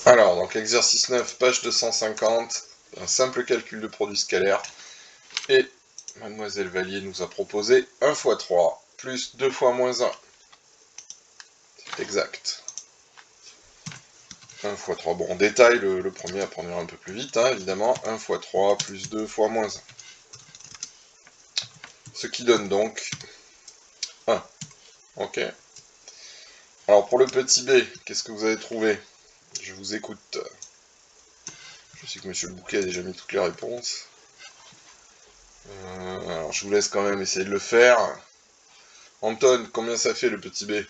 Alors, donc l'exercice 9, page 250, un simple calcul de produit scalaire. Et mademoiselle Vallier nous a proposé 1 fois 3 plus 2 fois moins 1. C'est exact. 1 fois 3. Bon, on détaille le premier, après on ira un peu plus vite, hein, évidemment. 1 fois 3 plus 2 fois moins 1. Ce qui donne donc 1. Ok. Alors pour le petit b, qu'est-ce que vous avez trouvé? Je vous écoute. Je sais que monsieur le Bouquet a déjà mis toutes les réponses. Alors je vous laisse quand même essayer de le faire. Anton, combien ça fait le petit b?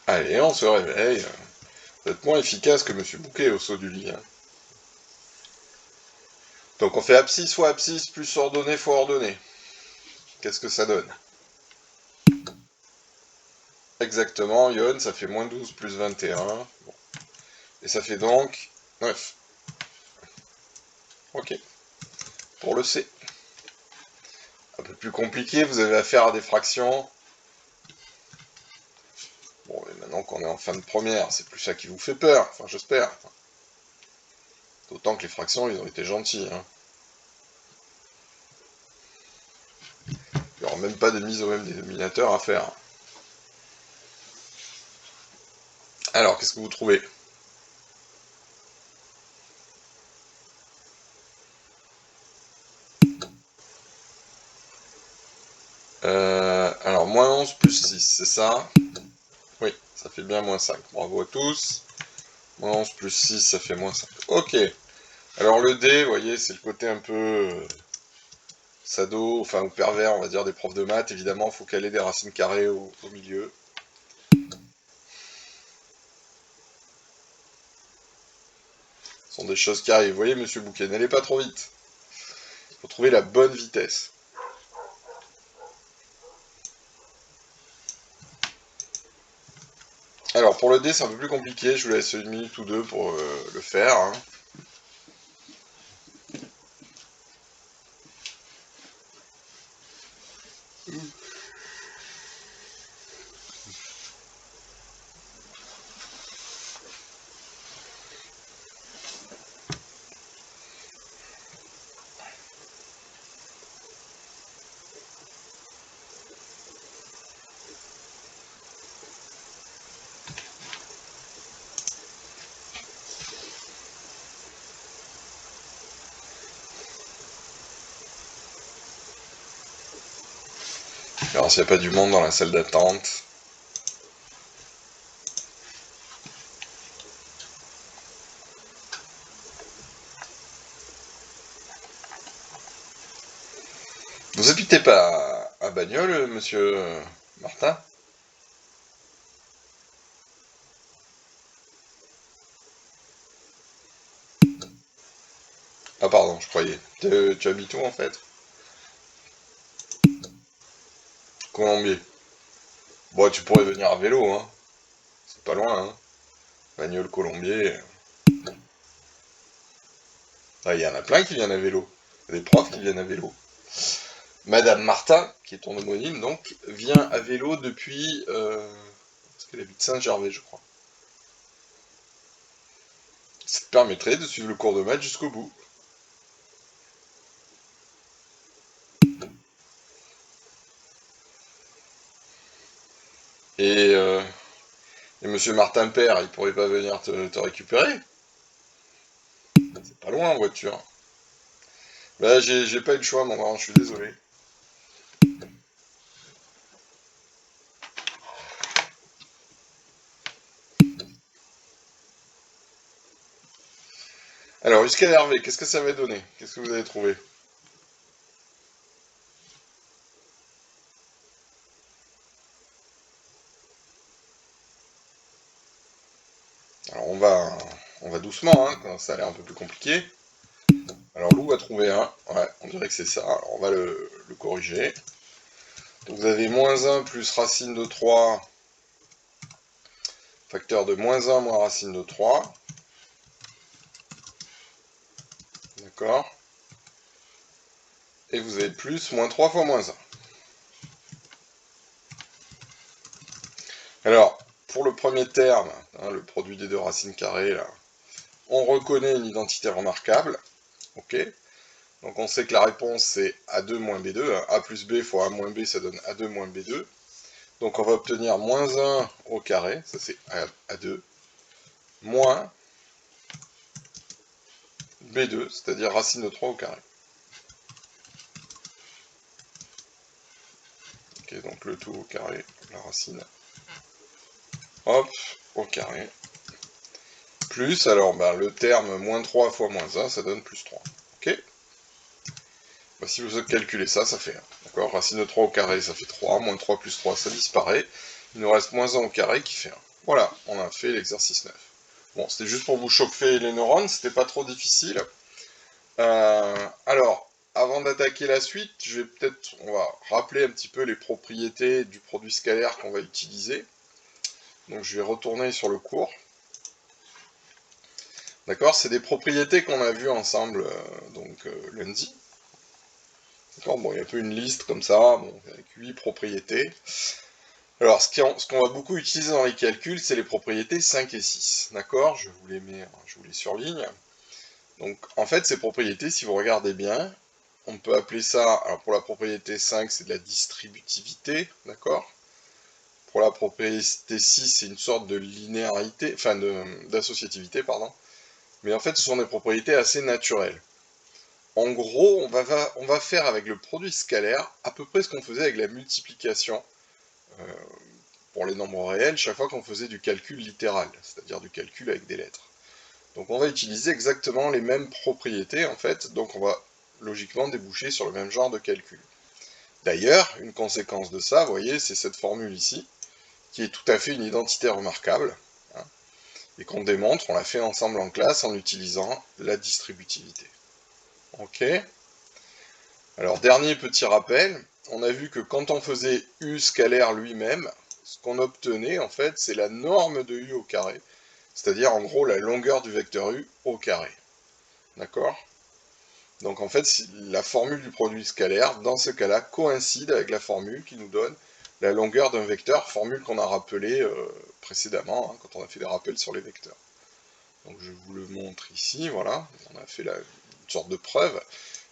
Allez, on se réveille. Vous êtes moins efficace que monsieur Bouquet au saut du lit. Hein. Donc on fait abscisse fois abscisse plus ordonnée fois ordonnée. Qu'est-ce que ça donne? Exactement, Yon, ça fait moins 12 plus 21. Bon. Et ça fait donc 9. Ok. Pour le C. Un peu plus compliqué, vous avez affaire à des fractions. Bon, et maintenant qu'on est en fin de première, c'est plus ça qui vous fait peur. Enfin, j'espère. D'autant que les fractions, ils ont été gentils. Hein. Il n'y aura même pas de mise au même dénominateur à faire. Alors, qu'est-ce que vous trouvez? Alors, moins 11 plus 6, c'est ça? Oui, ça fait bien moins 5. Bravo à tous. Moins 11 plus 6, ça fait moins 5. Ok. Alors, le D, vous voyez, c'est le côté un peu sado, enfin, ou pervers, on va dire, des profs de maths. Évidemment, il faut caler des racines carrées au milieu. Ce sont des choses qui arrivent. Vous voyez, monsieur Bouquet, n'allez pas trop vite. Il faut trouver la bonne vitesse. Alors, pour le D, c'est un peu plus compliqué. Je vous laisse une minute ou deux pour le faire. Hein. Alors, s'il n'y a pas du monde dans la salle d'attente. Vous habitez pas à Bagnoles, monsieur Martin? Ah, pardon, je croyais. Tu habites où, en fait? Colombier. Bon, tu pourrais venir à vélo, hein. C'est pas loin, hein. Bagnoles, Colombier. Ah, il y en a plein qui viennent à vélo. Il y a des profs qui viennent à vélo. Madame Martin, qui est ton homonyme, donc, vient à vélo depuis... parce qu'elle habite Saint-Gervais, je crois. Ça te permettrait de suivre le cours de maths jusqu'au bout. Et, euh, et monsieur Martin Père, il pourrait pas venir te récupérer? C'est pas loin en voiture. Bah, j'ai pas eu le choix, mon grand, je suis désolé. Alors, jusqu'à Hervé, qu'est-ce que ça va donner? Qu'est-ce que vous avez trouvé? Alors, on va doucement, hein, quand ça a l'air un peu plus compliqué. Alors, Lou a trouvé un. Ouais, on dirait que c'est ça. Alors, on va le corriger. Donc, vous avez moins 1 plus racine de 3, facteur de moins 1 moins racine de 3. d'accord? Et vous avez plus moins 3 fois moins 1. Alors, pour le premier terme, hein, le produit des deux racines carrées, là, on reconnaît une identité remarquable, ok? Donc on sait que la réponse c'est A2 moins B2, hein. A plus B fois A moins B, ça donne A2 moins B2. Donc on va obtenir moins 1 au carré, ça c'est A2, moins B2, c'est-à-dire racine de 3 au carré. Ok, donc le tout au carré, la racine. Hop, au carré. Plus, alors le terme moins 3 fois moins 1, ça donne plus 3. Ok? Bah, si vous calculez ça, ça fait 1. D'accord? Racine de 3 au carré, ça fait 3. Moins 3 plus 3, ça disparaît. Il nous reste moins 1 au carré qui fait 1. Voilà, on a fait l'exercice 9. Bon, c'était juste pour vous chauffer les neurones, c'était pas trop difficile. Alors, avant d'attaquer la suite, on va rappeler un petit peu les propriétés du produit scalaire qu'on va utiliser. Donc je vais retourner sur le cours. D'accord, c'est des propriétés qu'on a vues ensemble lundi. D'accord, bon, il y a un peu une liste comme ça, bon, avec 8 propriétés. Alors, ce qu'on va beaucoup utiliser dans les calculs, c'est les propriétés 5 et 6. D'accord, je vous les surligne. Donc, en fait, ces propriétés, si vous regardez bien, on peut appeler ça, alors pour la propriété 5, c'est de la distributivité, d'accord? Pour la propriété 6, c'est une sorte de linéarité, enfin d'associativité, pardon. Mais en fait, ce sont des propriétés assez naturelles. En gros, on va faire avec le produit scalaire à peu près ce qu'on faisait avec la multiplication pour les nombres réels chaque fois qu'on faisait du calcul littéral, c'est-à-dire du calcul avec des lettres. Donc on va utiliser exactement les mêmes propriétés en fait, donc on va logiquement déboucher sur le même genre de calcul. D'ailleurs, une conséquence de ça, vous voyez, c'est cette formule ici, qui est tout à fait une identité remarquable, hein, et qu'on démontre, on l'a fait ensemble en classe en utilisant la distributivité. Ok? Alors, dernier petit rappel, on a vu que quand on faisait U scalaire lui-même, ce qu'on obtenait, en fait, c'est la norme de U au carré, c'est-à-dire, en gros, la longueur du vecteur U au carré. D'accord? Donc, en fait, la formule du produit scalaire, dans ce cas-là, coïncide avec la formule qui nous donne la longueur d'un vecteur, formule qu'on a rappelée précédemment, hein, quand on a fait des rappels sur les vecteurs. Donc, je vous le montre ici, voilà, on a fait une sorte de preuve.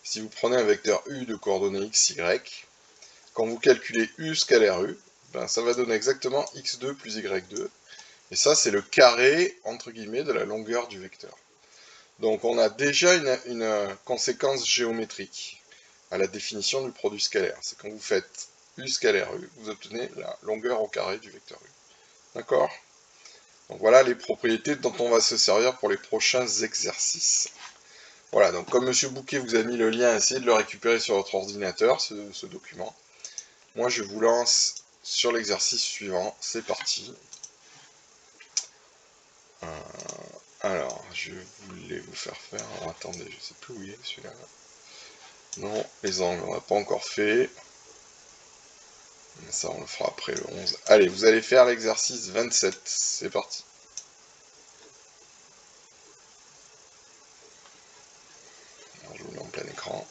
Si vous prenez un vecteur U de coordonnées x, y, quand vous calculez U scalaire U, ben, ça va donner exactement x2 plus y2. Et ça, c'est le carré, entre guillemets, de la longueur du vecteur. Donc on a déjà une conséquence géométrique à la définition du produit scalaire. C'est quand vous faites U scalaire U, vous obtenez la longueur au carré du vecteur U. D'accord? Donc voilà les propriétés dont on va se servir pour les prochains exercices. Voilà, donc comme M. Bouquet vous a mis le lien, essayez de le récupérer sur votre ordinateur, ce document. Moi, je vous lance sur l'exercice suivant. C'est parti. Alors, je voulais vous faire faire... Alors, attendez, je sais plus où il est, celui-là. Non, les angles, on n'a pas encore fait. Ça, on le fera après le 11. Allez, vous allez faire l'exercice 27. C'est parti. Alors, je vous mets en plein écran.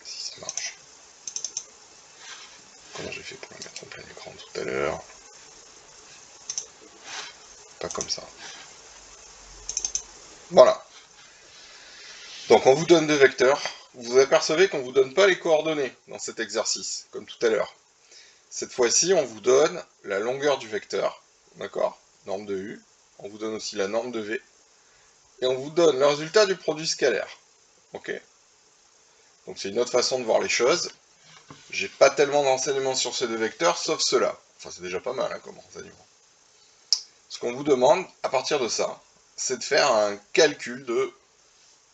Si ça marche. Comment j'ai fait pour le mettre en plein écran tout à l'heure? Pas comme ça. Voilà. Donc on vous donne deux vecteurs. Vous apercevez qu'on ne vous donne pas les coordonnées dans cet exercice, comme tout à l'heure. Cette fois-ci, on vous donne la longueur du vecteur, d'accord? Norme de U. On vous donne aussi la norme de V. Et on vous donne le résultat du produit scalaire. Ok? Donc c'est une autre façon de voir les choses. J'ai pas tellement d'enseignements sur ces deux vecteurs, sauf cela. Enfin, c'est déjà pas mal hein, comme renseignement. Ce qu'on vous demande, à partir de ça, c'est de faire un calcul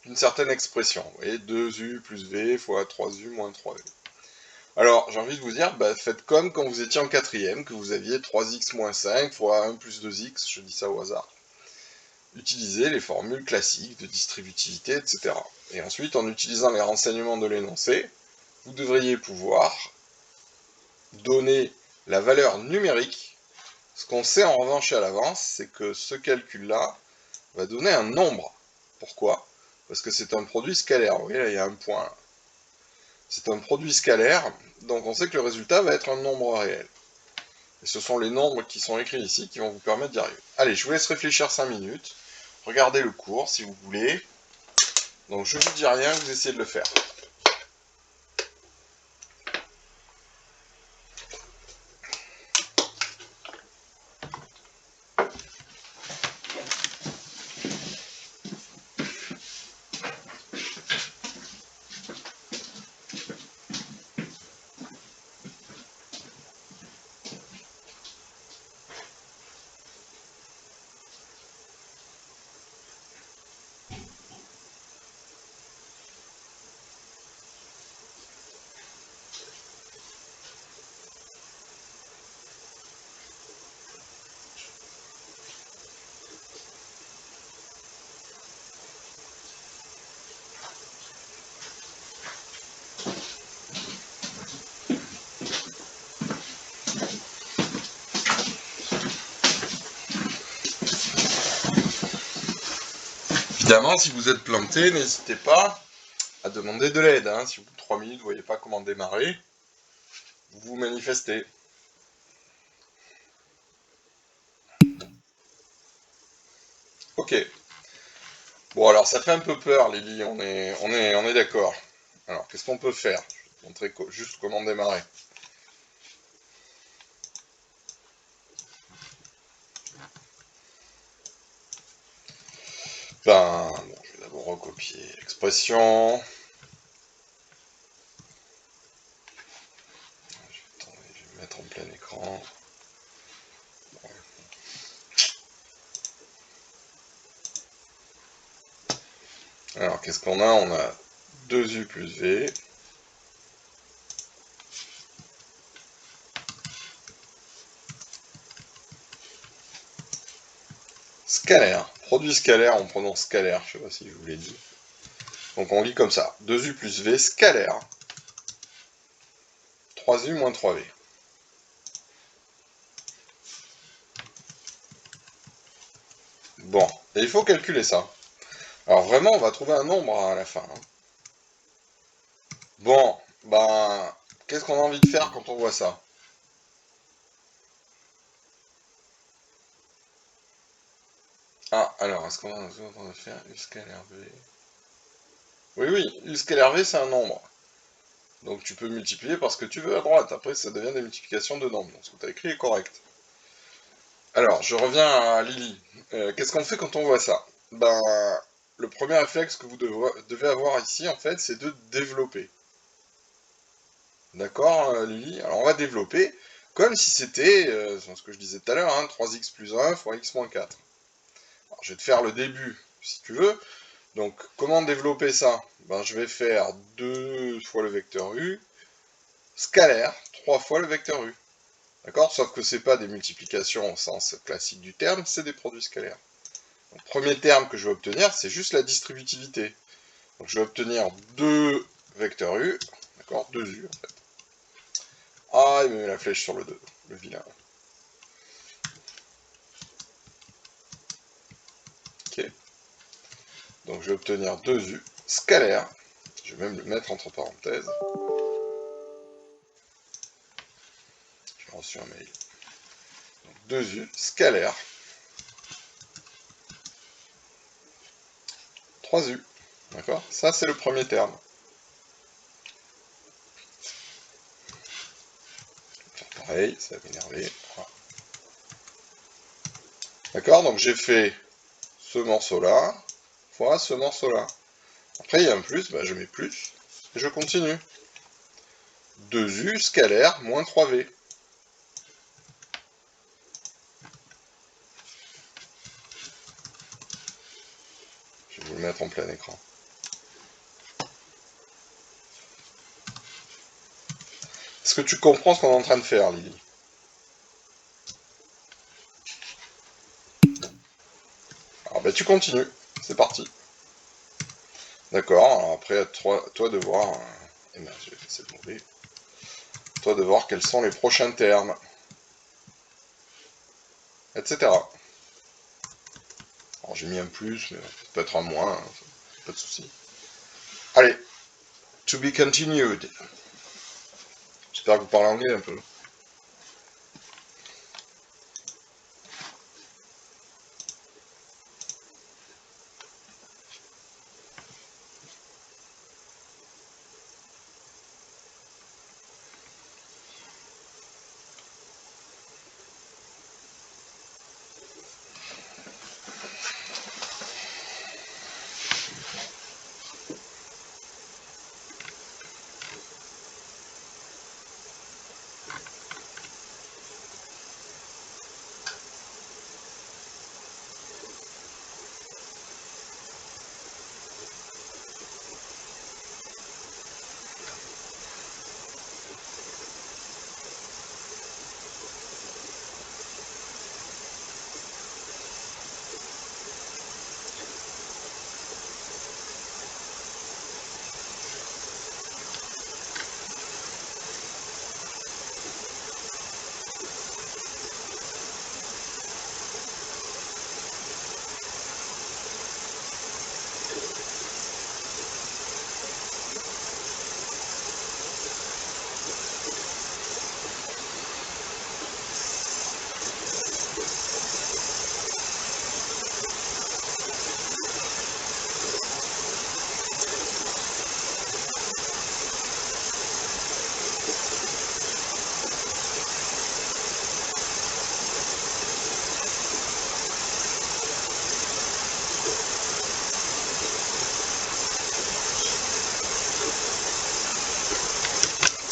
d'une certaine expression. Vous voyez, 2U plus V fois 3U moins 3V. Alors, j'ai envie de vous dire, bah, faites comme quand vous étiez en quatrième, que vous aviez 3x moins 5 fois 1 plus 2x, je dis ça au hasard. Utilisez les formules classiques de distributivité, etc. Et ensuite, en utilisant les renseignements de l'énoncé, vous devriez pouvoir donner la valeur numérique. Ce qu'on sait en revanche à l'avance, c'est que ce calcul-là va donner un nombre. Pourquoi? parce que c'est un produit scalaire. Vous voyez, là, il y a un point. Là. C'est un produit scalaire, donc on sait que le résultat va être un nombre réel. Et ce sont les nombres qui sont écrits ici qui vont vous permettre d'y arriver. Allez, je vous laisse réfléchir 5 minutes. Regardez le cours si vous voulez. Donc je vous dis rien, vous essayez de le faire. Évidemment, si vous êtes planté, n'hésitez pas à demander de l'aide. Hein. Si au bout de 3 minutes, vous ne voyez pas comment démarrer, vous vous manifestez. Ok. Bon, alors ça fait un peu peur, Lily, on est d'accord. Alors, qu'est-ce qu'on peut faire? Je vais te montrer juste comment démarrer. Ben, bon, je vais d'abord recopier l'expression. Je vais mettre en plein écran. Alors, qu'est-ce qu'on a? On a 2u plus v. Scalaire. Produit scalaire, on prononce scalaire, je sais pas si je vous l'ai dit. Donc on lit comme ça. 2u plus v scalaire. 3u moins 3v. Bon, et il faut calculer ça. Alors vraiment, on va trouver un nombre à la fin. Hein. Bon, ben, qu'est-ce qu'on a envie de faire quand on voit ça? Ah, alors, est-ce qu'on a envie de faire u scalaire v? Oui, oui, u scalaire v, c'est un nombre. Donc tu peux multiplier par ce que tu veux à droite. Après, ça devient des multiplications de nombres. Donc ce que tu as écrit est correct. Alors, je reviens à Lily. Qu'est-ce qu'on fait quand on voit ça? Ben, le premier réflexe que vous devez avoir ici, en fait, c'est de développer. D'accord, Lily? Alors, on va développer comme si c'était, ce que je disais tout à l'heure, hein, 3x plus 1 fois x moins 4. Alors, je vais te faire le début, si tu veux. Donc, comment développer ça? Ben, je vais faire 2 fois le vecteur u, scalaire, 3 fois le vecteur u. D'accord? Sauf que c'est pas des multiplications au sens classique du terme, c'est des produits scalaires. Le premier terme que je vais obtenir, c'est juste la distributivité. Donc je vais obtenir 2 vecteurs u, d'accord? 2u en fait. Ah, il me met la flèche sur le 2, le vilain. Ok. Donc je vais obtenir 2u scalaire. Je vais même le mettre entre parenthèses. J'ai reçu un mail. Donc 2u scalaire. 3u. D'accord? Ça, c'est le premier terme. Pareil, ça va m'énerver. Voilà. D'accord? Donc j'ai fait ce morceau-là fois ce morceau-là. Après, il y a un plus, bah, je mets plus, et je continue. 2u scalaire moins 3v. Je vais vous le mettre en plein écran. Est-ce que tu comprends ce qu'on est en train de faire, Lily? Alors, bah, tu continues. C'est parti. D'accord, alors après, à toi de voir... Eh ben, j'ai fait cette mauvais. Toi de voir quels sont les prochains termes. Etc. Alors, j'ai mis un plus, mais ça peut être un moins. Hein. pas de souci. Allez, to be continued. J'espère que vous parlez anglais un peu.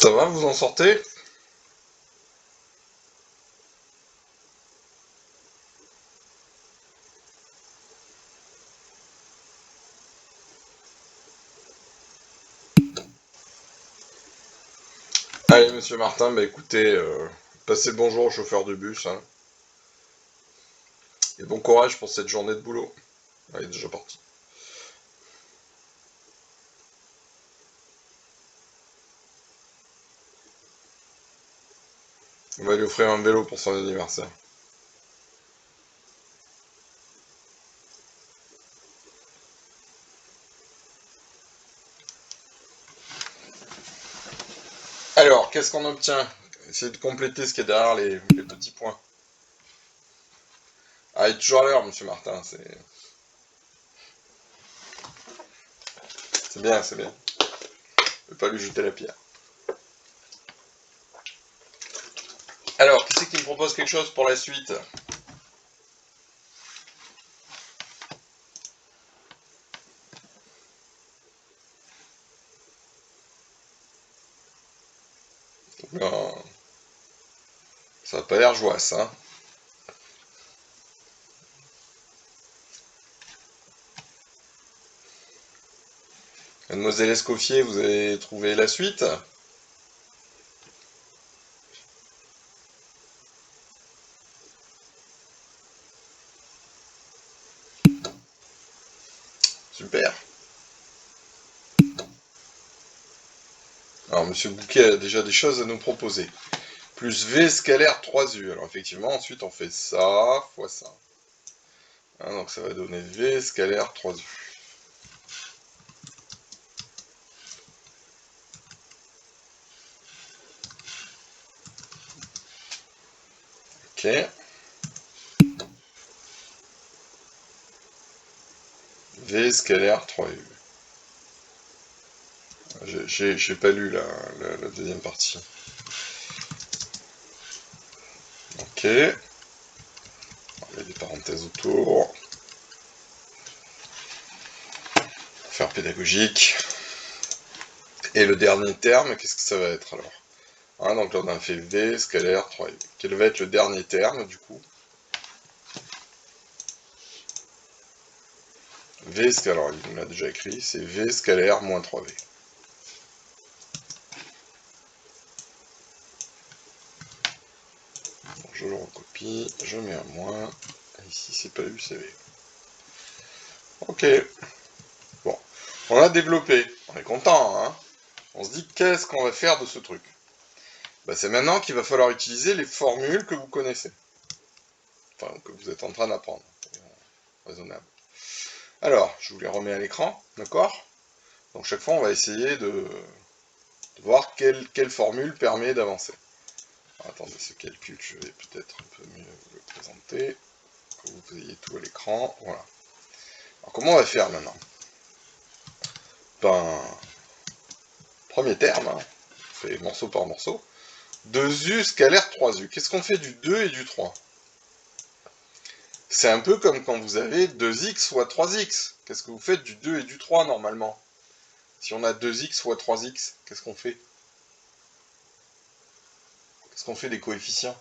Ça va, vous en sortez? Allez, monsieur Martin, bah écoutez, passez le bonjour au chauffeur de bus, hein, et bon courage pour cette journée de boulot. Il est déjà parti. On va lui offrir un vélo pour son anniversaire. Alors, qu'est-ce qu'on obtient? Essayez de compléter ce qui est derrière les petits points. Ah, il est toujours à l'heure, monsieur Martin, c'est bien, c'est bien. Je ne vais pas lui jeter la pierre. Alors, qui c'est qui me propose quelque chose pour la suite? Non, ça n'a pas l'air joyeux, ça. Mademoiselle Escoffier, vous avez trouvé la suite? Super. Alors, monsieur Bouquet a déjà des choses à nous proposer. Plus V scalaire 3U. Alors, effectivement, ensuite, on fait ça fois ça. Hein, donc, ça va donner V scalaire 3U. Ok. V scalaire 3U. J'ai pas lu la deuxième partie. Ok. Il y a des parenthèses autour. Faire pédagogique. Et le dernier terme, qu'est-ce que ça va être alors? Hein, donc là on a fait V scalaire 3U. Quel va être le dernier terme du coup? V scalaire, alors il me l'a déjà écrit, c'est V scalaire moins 3V. Donc je le recopie, je mets un moins, et ici c'est pas U, c'est V. Ok. Bon, on l'a développé, on est content, hein? On se dit qu'est-ce qu'on va faire de ce truc? Bah, c'est maintenant qu'il va falloir utiliser les formules que vous connaissez. Enfin, que vous êtes en train d'apprendre. Raisonnable. Alors, je vous les remets à l'écran, d'accord? Donc chaque fois, on va essayer de voir quelle formule permet d'avancer. Attendez, ce calcul, je vais peut-être un peu mieux vous le présenter, que vous ayez tout à l'écran, voilà. Alors comment on va faire maintenant? Ben, premier terme, hein, on fait morceau par morceau. 2u scalaire 3u. Qu'est-ce qu'on fait du 2 et du 3? C'est un peu comme quand vous avez 2x fois 3x. Qu'est-ce que vous faites du 2 et du 3 normalement? Si on a 2x fois 3x, qu'est-ce qu'on fait? Qu'est-ce qu'on fait des coefficients?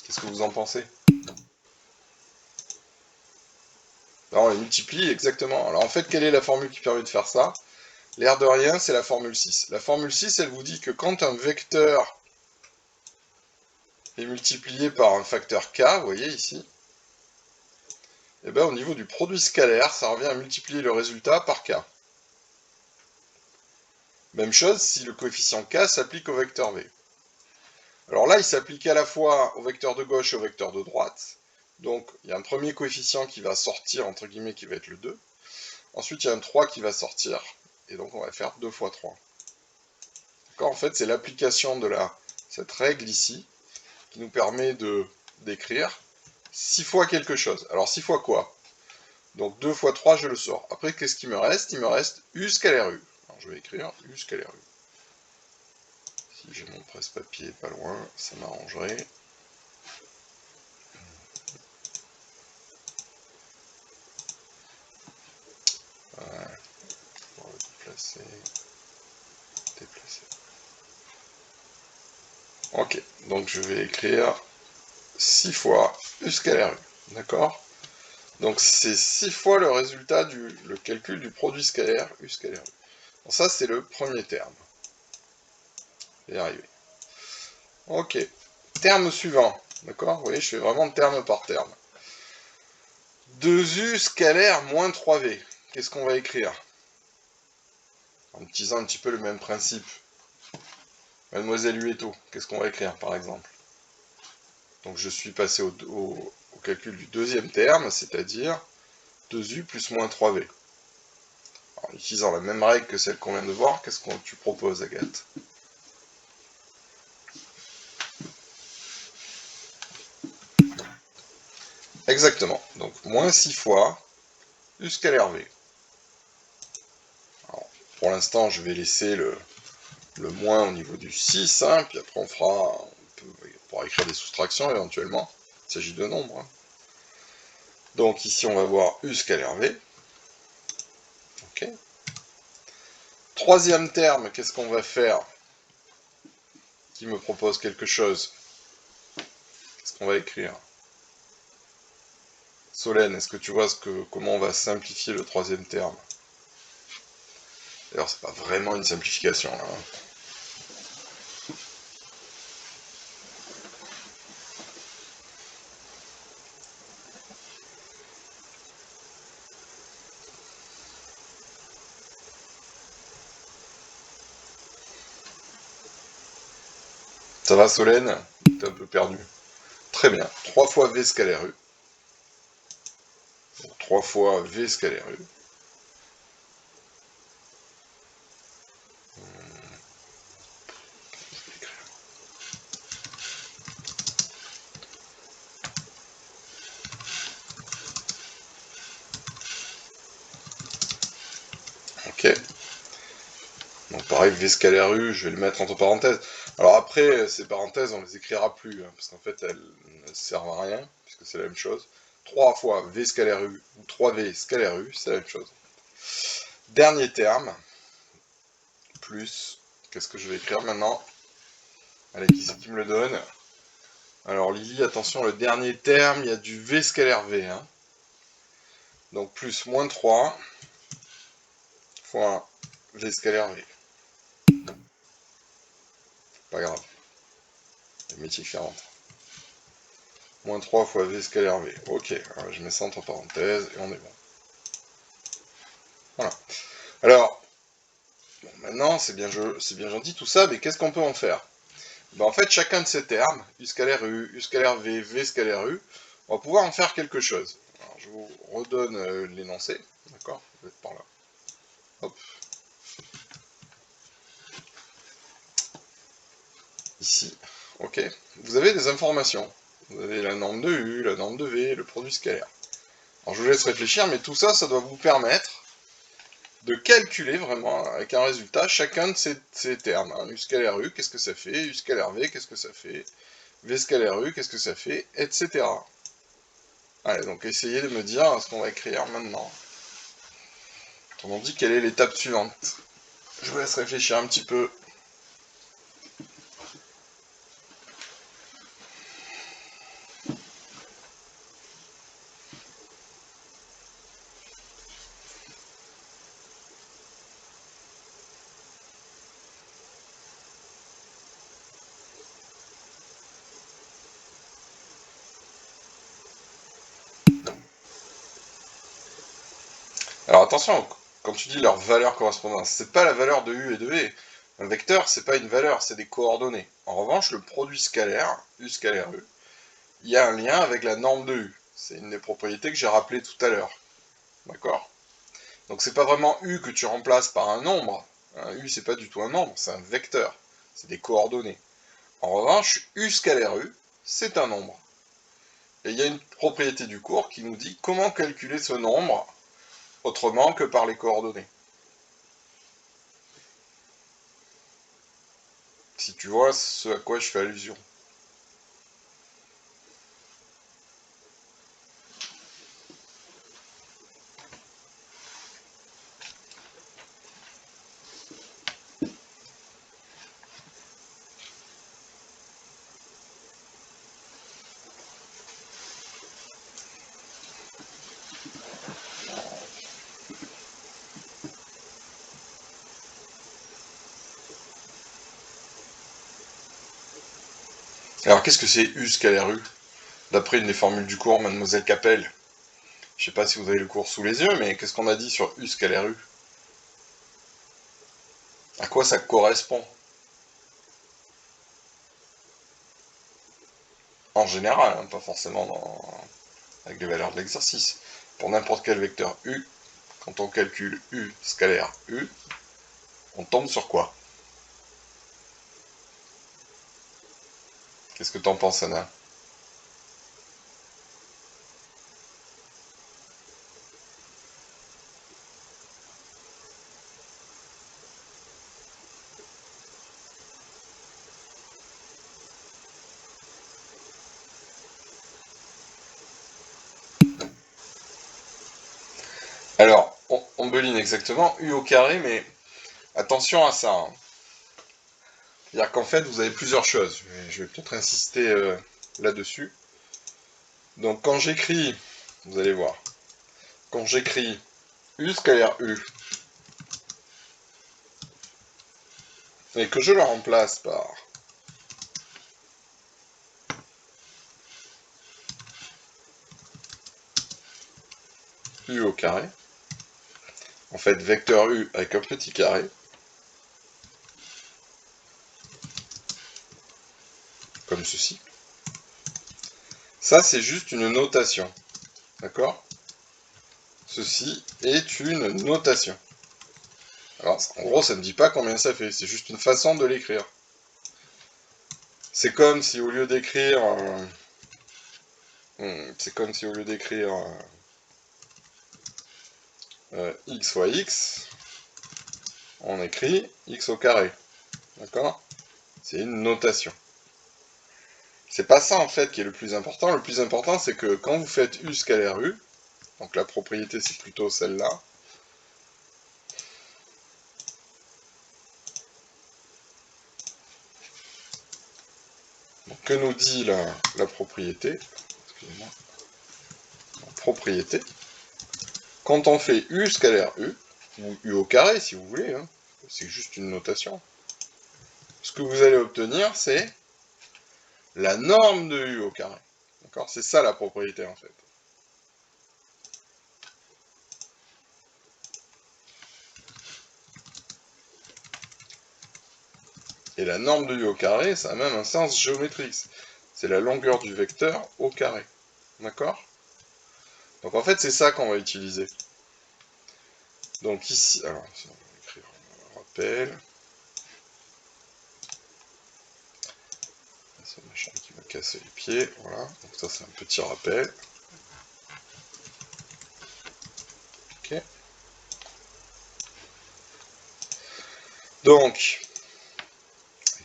Qu'est-ce que vous en pensez? Là, on les multiplie exactement. Alors en fait, quelle est la formule qui permet de faire ça? L'air de rien, c'est la formule 6. La formule 6, elle vous dit que quand un vecteur est multiplié par un facteur k, vous voyez ici, et bien au niveau du produit scalaire, ça revient à multiplier le résultat par k. Même chose si le coefficient k s'applique au vecteur v. Alors là, il s'applique à la fois au vecteur de gauche et au vecteur de droite. Donc, il y a un premier coefficient qui va sortir, entre guillemets, qui va être le 2. Ensuite, il y a un 3 qui va sortir. Et donc, on va faire 2 fois 3. D'accord? En fait, c'est l'application de cette règle ici qui nous permet d'écrire 6 fois quelque chose. Alors, 6 fois quoi? Donc, 2 fois 3, je le sors. Après, qu'est-ce qu'il me reste? Il me reste u scalaire u. Alors, je vais écrire u scalaire u. Si j'ai mon presse-papier pas loin, ça m'arrangerait. Voilà. On va déplacer. Ok, donc je vais écrire 6 fois u scalaire u. D'accord? Donc c'est 6 fois le résultat le calcul du produit scalaire u scalaire u. Donc ça, c'est le premier terme. Je vais y arriver. Ok. Terme suivant. D'accord? Vous voyez, je fais vraiment terme par terme. 2u scalaire moins 3v. Qu'est-ce qu'on va écrire? En utilisant un petit peu le même principe. Mademoiselle Huetto, qu'est-ce qu'on va écrire par exemple? Donc je suis passé au calcul du deuxième terme, c'est-à-dire 2u plus moins 3v. En utilisant la même règle que celle qu'on vient de voir, qu'est-ce que tu proposes, Agathe? Exactement. Donc moins 6 fois u scalaire v. Alors, pour l'instant, je vais laisser le moins au niveau du 6, hein, puis après on pourra écrire des soustractions éventuellement. Il s'agit de nombres. Hein. Donc ici, on va voir u scalaire v. Ok. Troisième terme, qu'est-ce qu'on va faire? Qui me propose quelque chose? Qu'est-ce qu'on va écrire? Solène, est-ce que tu vois comment on va simplifier le troisième terme? D'ailleurs, c'est pas vraiment une simplification, là. Ça va, Solène? T'es un peu perdu. Très bien. 3 fois v scalaire u. Donc 3 fois v scalaire u. Ok. Donc pareil, v scalaire u, je vais le mettre entre parenthèses. Alors après, ces parenthèses, on les écrira plus, hein, parce qu'en fait, elles ne servent à rien, puisque c'est la même chose. 3 fois v scalaire u, ou 3v scalaire u, c'est la même chose. Dernier terme, plus, qu'est-ce que je vais écrire maintenant? Allez, qui c'est qui me le donne? Alors Lily, attention, le dernier terme, il y a du v scalaire v. Hein. Donc plus moins 3 fois v scalaire v. Pas grave. Les métiers qui rentrent. Moins 3 fois v scalaire v. Ok, alors je mets ça entre parenthèses et on est bon. Voilà. Alors, bon, maintenant, c'est bien gentil tout ça, mais qu'est-ce qu'on peut en faire? Ben, en fait, chacun de ces termes, u scalaire v, v scalaire u, on va pouvoir en faire quelque chose. Alors, je vous redonne l'énoncé, d'accord? Vous êtes par là. Hop. Ici, ok. Vous avez des informations. Vous avez la norme de U, la norme de V, le produit scalaire. Alors je vous laisse réfléchir, mais tout ça, ça doit vous permettre de calculer vraiment avec un résultat chacun de ces termes. Hein. U scalaire U, qu'est-ce que ça fait? U scalaire V, qu'est-ce que ça fait? V scalaire U, qu'est-ce que ça fait? Etc. Allez, donc essayez de me dire ce qu'on va écrire maintenant. Autrement dit, quelle est l'étape suivante? Je vous laisse réfléchir un petit peu. Alors attention, quand tu dis leur valeur correspondante, c'est pas la valeur de U et de V. Un vecteur, c'est pas une valeur, c'est des coordonnées. En revanche, le produit scalaire, U scalaire U, il y a un lien avec la norme de U. C'est une des propriétés que j'ai rappelées tout à l'heure. D'accord? Donc c'est pas vraiment U que tu remplaces par un nombre. Un U, c'est pas du tout un nombre, c'est un vecteur. C'est des coordonnées. En revanche, U scalaire U, c'est un nombre. Et il y a une propriété du cours qui nous dit comment calculer ce nombre autrement que par les coordonnées. Si tu vois ce à quoi je fais allusion. Alors qu'est-ce que c'est U scalaire U? D'après une des formules du cours, mademoiselle Capel. Je sais pas si vous avez le cours sous les yeux, mais qu'est-ce qu'on a dit sur U scalaire U? À quoi ça correspond? En général, hein, pas forcément avec les valeurs de l'exercice. Pour n'importe quel vecteur U, quand on calcule U scalaire U, on tombe sur quoi? Qu'est-ce que t'en penses, Anna? Alors, on beline exactement U au carré, mais attention à ça. Hein. C'est-à-dire qu'en fait, vous avez plusieurs choses. Je vais peut-être insister là-dessus. Donc quand j'écris, vous allez voir, quand j'écris U scalaire U, et que je le remplace par U au carré, en fait vecteur U avec un petit carré, comme ceci, ça c'est juste une notation, d'accord? Ceci est une notation. Alors en gros ça ne me dit pas combien ça fait, c'est juste une façon de l'écrire. C'est comme si au lieu d'écrire... c'est comme si au lieu d'écrire x fois x, on écrit x au carré. D'accord? C'est une notation. C'est pas ça en fait qui est le plus important. Le plus important c'est que quand vous faites U scalaire U, donc la propriété c'est plutôt celle-là, donc que nous dit la propriété? Excusez-moi. Propriété. Quand on fait U scalaire U, ou U au carré si vous voulez, hein, c'est juste une notation, ce que vous allez obtenir c'est la norme de U au carré. D'accord? C'est ça la propriété en fait. Et la norme de U au carré, ça a même un sens géométrique. C'est la longueur du vecteur au carré. D'accord? Donc en fait, c'est ça qu'on va utiliser. Donc ici, alors, on va écrire un rappel. C'est le machin qui va casser les pieds, voilà. Donc ça, c'est un petit rappel. Ok. Donc,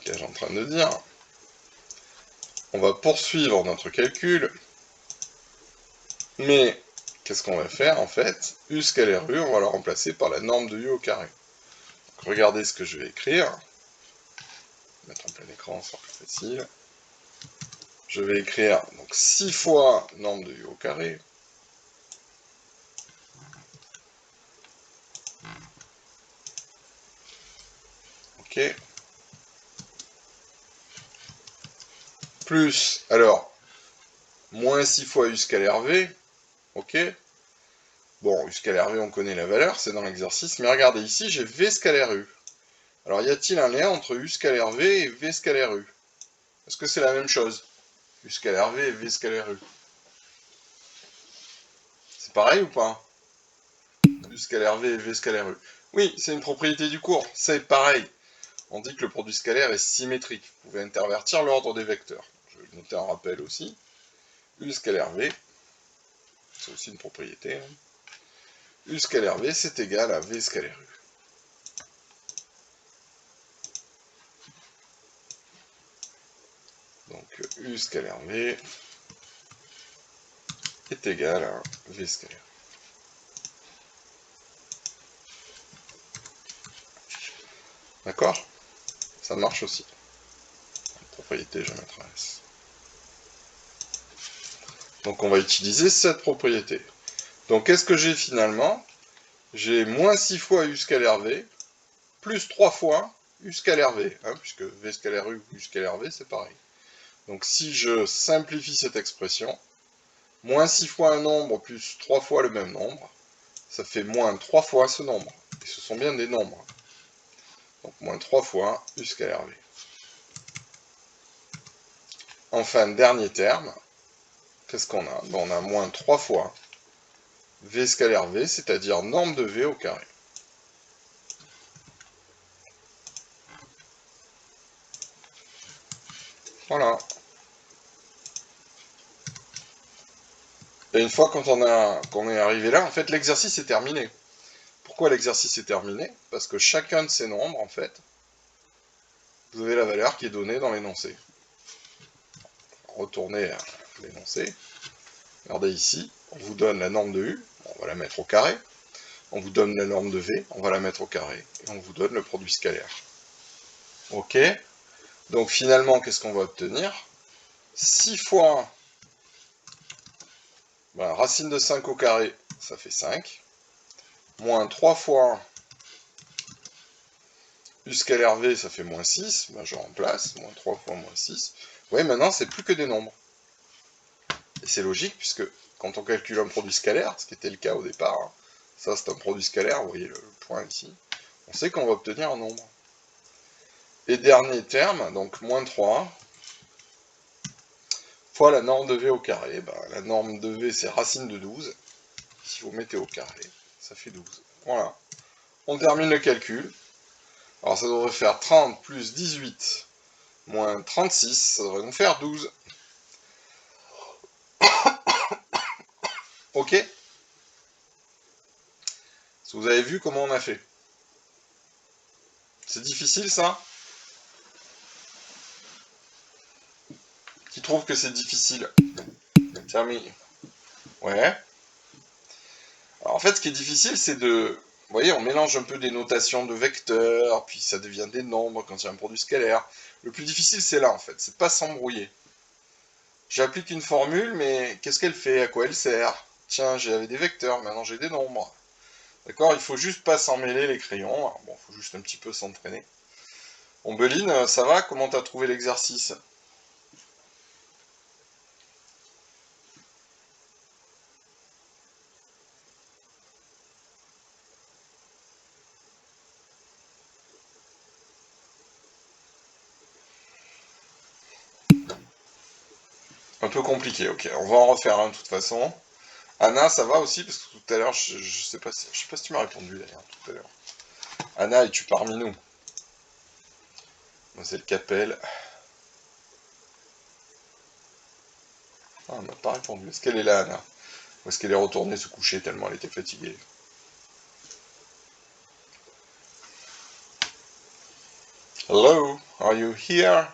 là, j'ai en train de dire, on va poursuivre notre calcul, mais qu'est-ce qu'on va faire en fait? U scalaire U, on va la remplacer par la norme de U au carré. Donc, regardez ce que je vais écrire. Mettre en plein écran, c'est plus facile. Je vais écrire donc 6 fois norme de U au carré. Ok. Plus, alors, moins 6 fois U scalaire V. Ok. Bon, U scalaire V, on connaît la valeur, c'est dans l'exercice. Mais regardez, ici, j'ai V scalaire U. Alors, y a-t-il un lien entre U scalaire V et V scalaire U? Est-ce que c'est la même chose? U scalaire V et V scalaire U. C'est pareil ou pas? U scalaire V et V scalaire U. Oui, c'est une propriété du cours, c'est pareil. On dit que le produit scalaire est symétrique. Vous pouvez intervertir l'ordre des vecteurs. Je vais le noter en rappel aussi. U scalaire V, c'est aussi une propriété. Hein. U scalaire V, c'est égal à V scalaire U. Donc U scalaire V est égal à V scalaire. D'accord? Ça marche aussi. Propriété, je vais mettre un S. Donc on va utiliser cette propriété. Donc qu'est-ce que j'ai finalement? J'ai moins 6 fois U scalaire V, plus 3 fois U scalaire V, hein, puisque V scalaire U, U scalaire V, c'est pareil. Donc si je simplifie cette expression, moins 6 fois un nombre plus 3 fois le même nombre, ça fait moins 3 fois ce nombre. Et ce sont bien des nombres. Donc moins 3 fois U scalaire V. Enfin, dernier terme, qu'est-ce qu'on a? Bon, on a moins 3 fois V scalaire V, c'est-à-dire norme de V au carré. Voilà. Et une fois qu'on est arrivé là, en fait, l'exercice est terminé. Pourquoi l'exercice est terminé? Parce que chacun de ces nombres, en fait, vous avez la valeur qui est donnée dans l'énoncé. Retournez à l'énoncé. Regardez ici, on vous donne la norme de U, on va la mettre au carré. On vous donne la norme de V, on va la mettre au carré. Et on vous donne le produit scalaire. Ok? Donc finalement, qu'est-ce qu'on va obtenir? 6 fois racine de 5 au carré, ça fait 5. Moins 3 fois U scalaire V, ça fait moins 6. Je remplace. Moins 3 fois moins 6. Vous voyez, maintenant, c'est plus que des nombres. Et c'est logique, puisque quand on calcule un produit scalaire, ce qui était le cas au départ, hein, ça c'est un produit scalaire, vous voyez le point ici, on sait qu'on va obtenir un nombre. Et dernier terme, donc moins 3, fois la norme de V au carré. La norme de V, c'est racine de 12. Si vous mettez au carré, ça fait 12. Voilà. On termine le calcul. Alors ça devrait faire 30 plus 18 moins 36, ça devrait nous faire 12. Ok? Vous avez vu comment on a fait? C'est difficile ça? Qui trouve que c'est difficile? Terminé. Ouais. Alors, en fait, ce qui est difficile, c'est de... Vous voyez, on mélange un peu des notations de vecteurs, puis ça devient des nombres quand il y a un produit scalaire. Le plus difficile, c'est là, en fait. C'est pas s'embrouiller. J'applique une formule, mais qu'est-ce qu'elle fait? À quoi elle sert? Tiens, j'avais des vecteurs, maintenant j'ai des nombres. D'accord? Il faut juste pas s'en mêler les crayons. Alors, bon, il faut juste un petit peu s'entraîner. Ombeline, ça va? Comment t'as trouvé l'exercice? Un peu compliqué, ok. On va en refaire un de toute façon. Anna, ça va aussi, parce que tout à l'heure, je sais pas si tu m'as répondu d'ailleurs, tout à l'heure. Anna, es-tu parmi nous? Moi, c'est le Capel. Ah, elle m'a pas répondu. Est-ce qu'elle est là, Anna? Ou est-ce qu'elle est retournée se coucher tellement elle était fatiguée? Hello, are you here?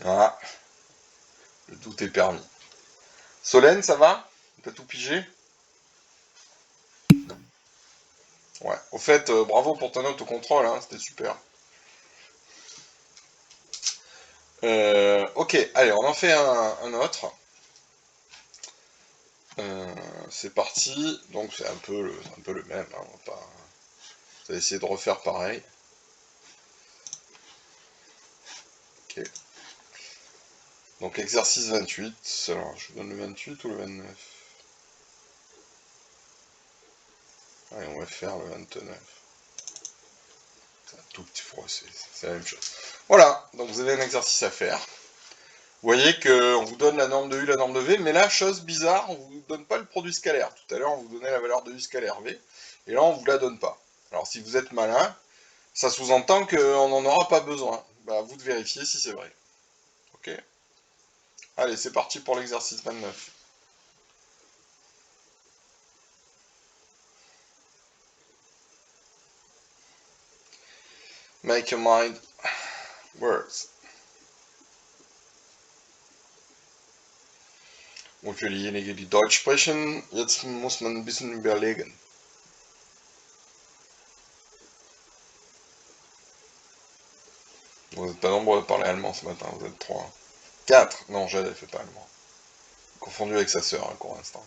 Ah, le doute est permis. Solène, ça va? T'as tout pigé? Ouais. Au fait, bravo pour ton autocontrôle, hein, c'était super. Ok, allez, on en fait un autre. C'est parti. Donc c'est un peu le même. Hein, on va essayer de refaire pareil. Ok. Donc exercice 28. Alors, je vous donne le 28 ou le 29? Allez, on va faire le 29. C'est un tout petit fois, c'est la même chose. Voilà, donc vous avez un exercice à faire. Vous voyez qu'on vous donne la norme de U, la norme de V, mais là, chose bizarre, on ne vous donne pas le produit scalaire. Tout à l'heure, on vous donnait la valeur de U scalaire V, et là, on ne vous la donne pas. Alors, si vous êtes malin, ça sous-entend qu'on n'en aura pas besoin. Bah, à vous de vérifier si c'est vrai. Ok? Allez, c'est parti pour l'exercice 29. Make your mind words. Und für diejenigen, die Deutsch sprechen, jetzt muss man ein bisschen überlegen. Vous n'êtes pas nombreux à parler allemand ce matin, vous êtes 3. 4. Non, Jade, elle fait pas allemand. Confondu avec sa sœur, hein, pour l'instant.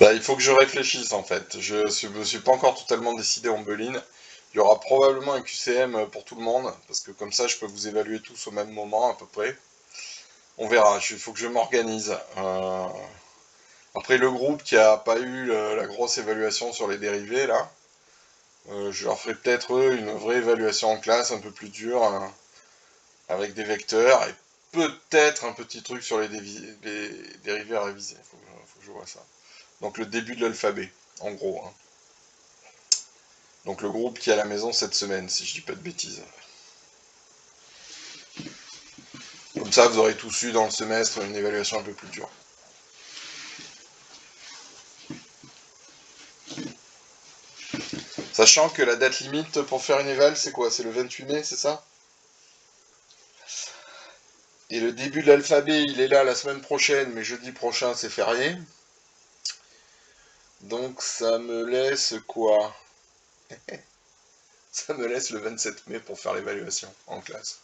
Bah, il faut que je réfléchisse en fait. Je me suis pas encore totalement décidé en Beline. Il y aura probablement un QCM pour tout le monde, parce que comme ça je peux vous évaluer tous au même moment à peu près. On verra, il faut que je m'organise. Après le groupe qui a pas eu la grosse évaluation sur les dérivés là, je leur ferai peut-être eux une vraie évaluation en classe un peu plus dure, hein, avec des vecteurs et peut-être un petit truc sur les dérivés à réviser. Faut que je vois ça. Donc le début de l'alphabet, en gros. Hein. Donc le groupe qui est à la maison cette semaine, si je dis pas de bêtises. Comme ça, vous aurez tous eu dans le semestre une évaluation un peu plus dure. Sachant que la date limite pour faire une éval, c'est quoi? C'est le 28 mai, c'est ça? Et le début de l'alphabet, il est là la semaine prochaine, mais jeudi prochain, c'est férié. Donc ça me laisse quoi? Ça me laisse le 27 mai pour faire l'évaluation en classe.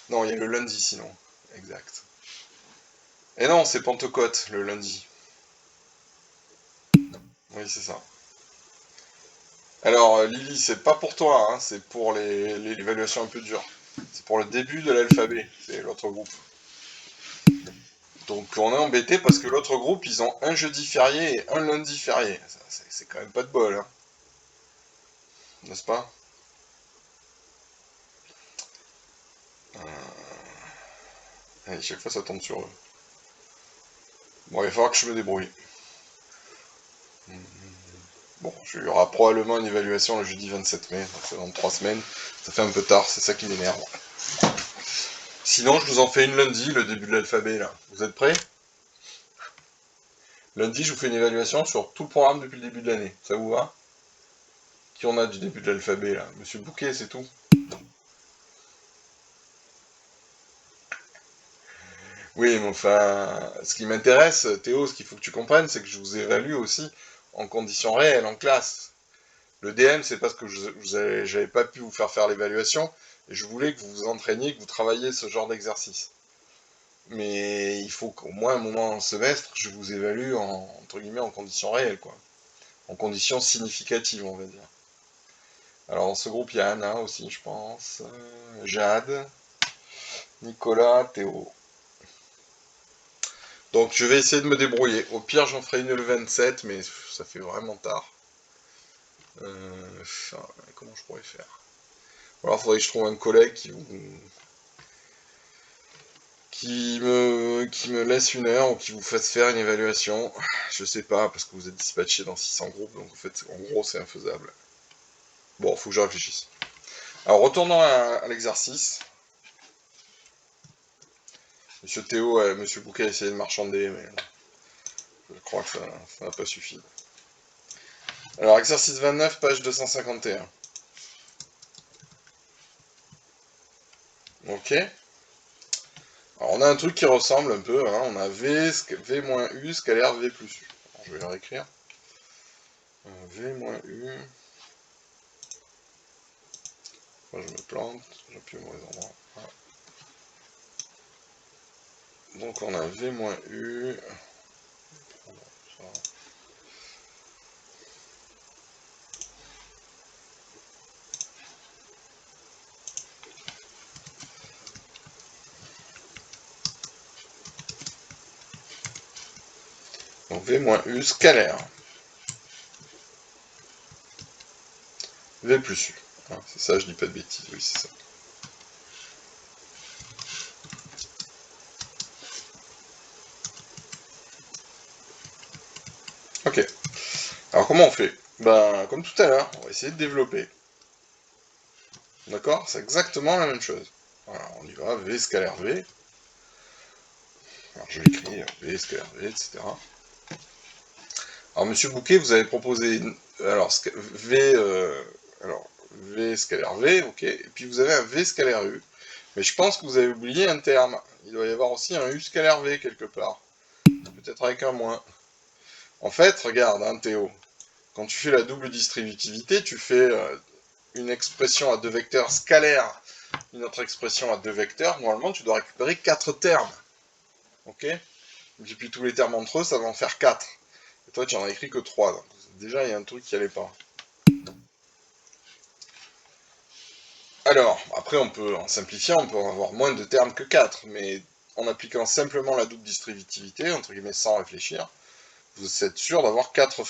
Non, il y a le lundi sinon. Exact. Et non, c'est Pentecôte le lundi. Oui, c'est ça. Alors, Lily, c'est pas pour toi, hein, c'est pour l'évaluation un peu dure. C'est pour le début de l'alphabet, c'est l'autre groupe. Donc on est embêté parce que l'autre groupe, ils ont un jeudi férié et un lundi férié. C'est quand même pas de bol, hein, n'est-ce pas? Et chaque fois ça tombe sur eux. Bon, il va falloir que je me débrouille. Bon, il y aura probablement une évaluation le jeudi 27 mai, donc c'est dans 3 semaines. Ça fait un peu tard, c'est ça qui m'énerve. Sinon, je vous en fais une lundi, le début de l'alphabet, là. Vous êtes prêts? Lundi, je vous fais une évaluation sur tout le programme depuis le début de l'année. Ça vous va? Qui on a du début de l'alphabet, là? Monsieur Bouquet, c'est tout. Oui, mais enfin, ce qui m'intéresse, Théo, ce qu'il faut que tu comprennes, c'est que je vous évalue aussi en conditions réelles, en classe. Le DM, c'est parce que j'avais pas pu vous faire l'évaluation, et je voulais que vous vous entraîniez, que vous travailliez ce genre d'exercice. mais il faut qu'au moins un moment dans le semestre, je vous évalue entre guillemets en conditions réelles, quoi. En conditions significatives, on va dire. Alors dans ce groupe, il y a Anna aussi, je pense, Jade, Nicolas, Théo. Donc je vais essayer de me débrouiller. Au pire, j'en ferai une le 27, mais ça fait vraiment tard. Comment je pourrais faire? Alors il faudrait que je trouve un collègue qui me laisse une heure ou qui vous fasse faire une évaluation. Je sais pas, parce que vous êtes dispatché dans 600 groupes, donc en fait, en gros, c'est infaisable. Bon, faut que je réfléchisse. Alors, retournons à l'exercice. Monsieur Théo, Monsieur Bouquet a essayé de marchander, mais je crois que ça n'a pas suffi. Alors, exercice 29, page 251. Ok. Alors, on a un truc qui ressemble un peu, hein. On a V-U scalaire V plus U. Alors, je vais le réécrire. V-U. Moi, je me plante, j'appuie au mauvais endroit. Voilà. Donc, on a V-U. Donc V-U scalaire. V plus U. Hein, c'est ça, je dis pas de bêtises, oui, c'est ça. Ok. Alors comment on fait? Ben, comme tout à l'heure, on va essayer de développer. D'accord? C'est exactement la même chose. Voilà, on y va, V scalaire V. Alors je l'écris, V scalaire V, etc. Alors Monsieur Bouquet, vous avez proposé alors V scalaire V, ok, et puis vous avez un V scalaire U. Mais je pense que vous avez oublié un terme. Il doit y avoir aussi un U scalaire V quelque part. Peut-être avec un moins. En fait, regarde, hein, Théo, quand tu fais la double distributivité, tu fais une expression à deux vecteurs scalaire, une autre expression à deux vecteurs. Normalement, tu dois récupérer 4 termes. Ok? Et puis tous les termes entre eux, ça va en faire 4. Et toi, tu en as écrit que 3. Donc, déjà, il y a un truc qui allait pas. Alors, après, en simplifiant, on peut avoir moins de termes que 4, mais en appliquant simplement la double distributivité, entre guillemets, sans réfléchir, vous êtes sûr d'avoir 4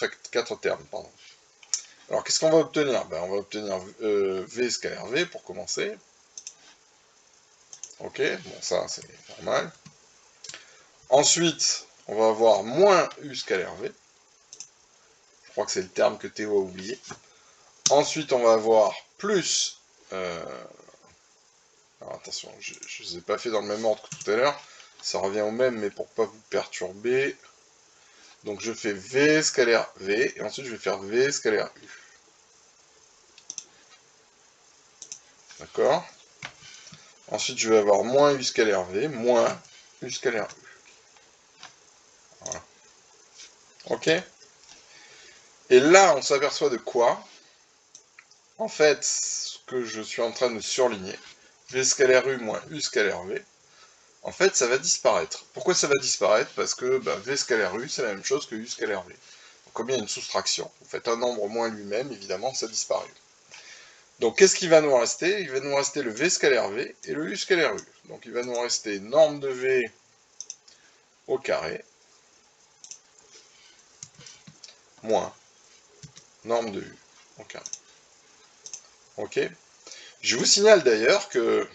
termes. Pardon. Alors, qu'est-ce qu'on va obtenir? Ben, on va obtenir V scalaire V pour commencer. Ok, bon, ça, c'est normal. Ensuite, on va avoir moins U scalaire V. Je crois que c'est le terme que Théo a oublié. Ensuite, on va avoir plus... alors attention, je ne les ai pas fait dans le même ordre que tout à l'heure. Ça revient au même, mais pour pas vous perturber. Donc je fais V scalaire V, et ensuite je vais faire V scalaire U. D'accord? Ensuite je vais avoir moins U scalaire V, moins U scalaire U. Voilà. Ok? Et là, on s'aperçoit de quoi? En fait, ce que je suis en train de surligner, V scalaire U moins U scalaire V, en fait, ça va disparaître. Pourquoi ça va disparaître? Parce que bah, V scalaire U, c'est la même chose que U scalaire V. Donc, comme il y a une soustraction, vous faites un nombre moins lui-même, évidemment, ça disparaît. Donc, qu'est-ce qui va nous rester? Il va nous rester le V scalaire V et le U scalaire U. Donc, il va nous rester norme de V au carré, moins norme de U au carré. Ok? Je vous signale d'ailleurs que,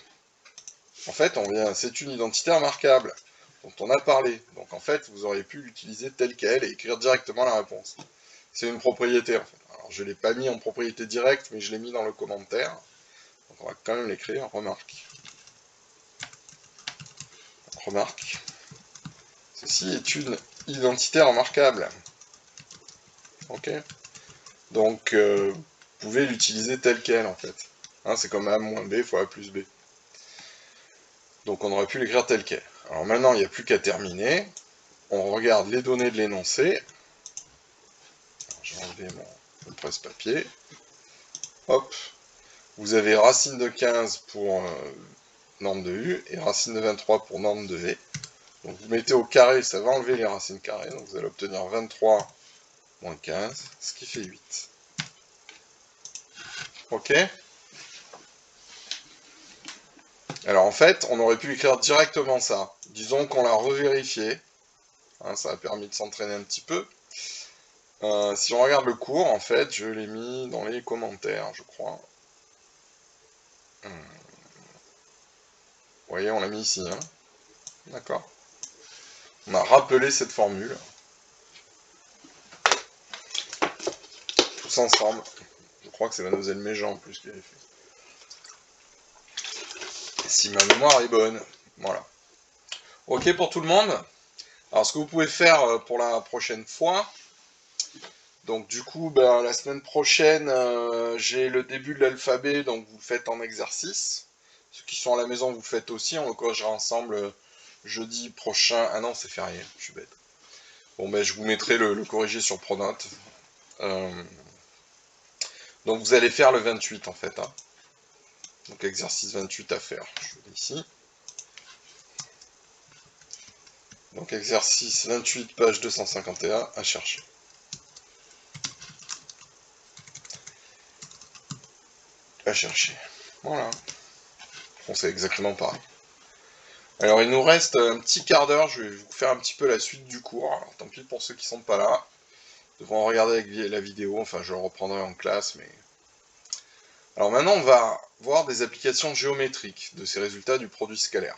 en fait, c'est une identité remarquable dont on a parlé. Donc, en fait, vous auriez pu l'utiliser telle qu'elle et écrire directement la réponse. C'est une propriété, en fait. Alors, je ne l'ai pas mis en propriété directe, mais je l'ai mis dans le commentaire. Donc, on va quand même l'écrire. Remarque. Remarque. Ceci est une identité remarquable. Ok? Donc, vous pouvez l'utiliser telle qu'elle, en fait. Hein, c'est comme A moins B fois A plus B. Donc, on aurait pu l'écrire telle qu'elle. Alors, maintenant, il n'y a plus qu'à terminer. On regarde les données de l'énoncé. J'ai enlevé mon presse-papier. Hop. Vous avez racine de 15 pour norme de U et racine de 23 pour norme de V. Donc vous mettez au carré, ça va enlever les racines carrées, donc vous allez obtenir 23 moins 15, ce qui fait 8. Ok? Alors en fait, on aurait pu écrire directement ça. Disons qu'on l'a revérifié. Hein, ça a permis de s'entraîner un petit peu. Si on regarde le cours, en fait, je l'ai mis dans les commentaires, je crois. Vous voyez, on l'a mis ici. Hein. D'accord. On a rappelé cette formule. Tous ensemble. Je crois que c'est Mademoiselle Méjean en plus qui l'avait fait. Et si ma mémoire est bonne. Voilà. Ok pour tout le monde? Alors ce que vous pouvez faire pour la prochaine fois, donc du coup la semaine prochaine j'ai le début de l'alphabet, donc vous le faites en exercice. Ceux qui sont à la maison vous le faites aussi, on le corrigera ensemble jeudi prochain. Ah non c'est férié, je suis bête. Bon je vous mettrai le corrigé sur Pronote. Donc vous allez faire le 28 en fait. Hein. Donc exercice 28 à faire, je vais ici. Donc exercice 28, page 251, à chercher. À chercher. Voilà. Bon, c'est exactement pareil. Alors il nous reste un petit quart d'heure, je vais vous faire un petit peu la suite du cours. Alors, tant pis pour ceux qui sont pas là. Ils devront regarder la vidéo, enfin je le reprendrai en classe, mais... Alors maintenant on va voir des applications géométriques de ces résultats du produit scalaire.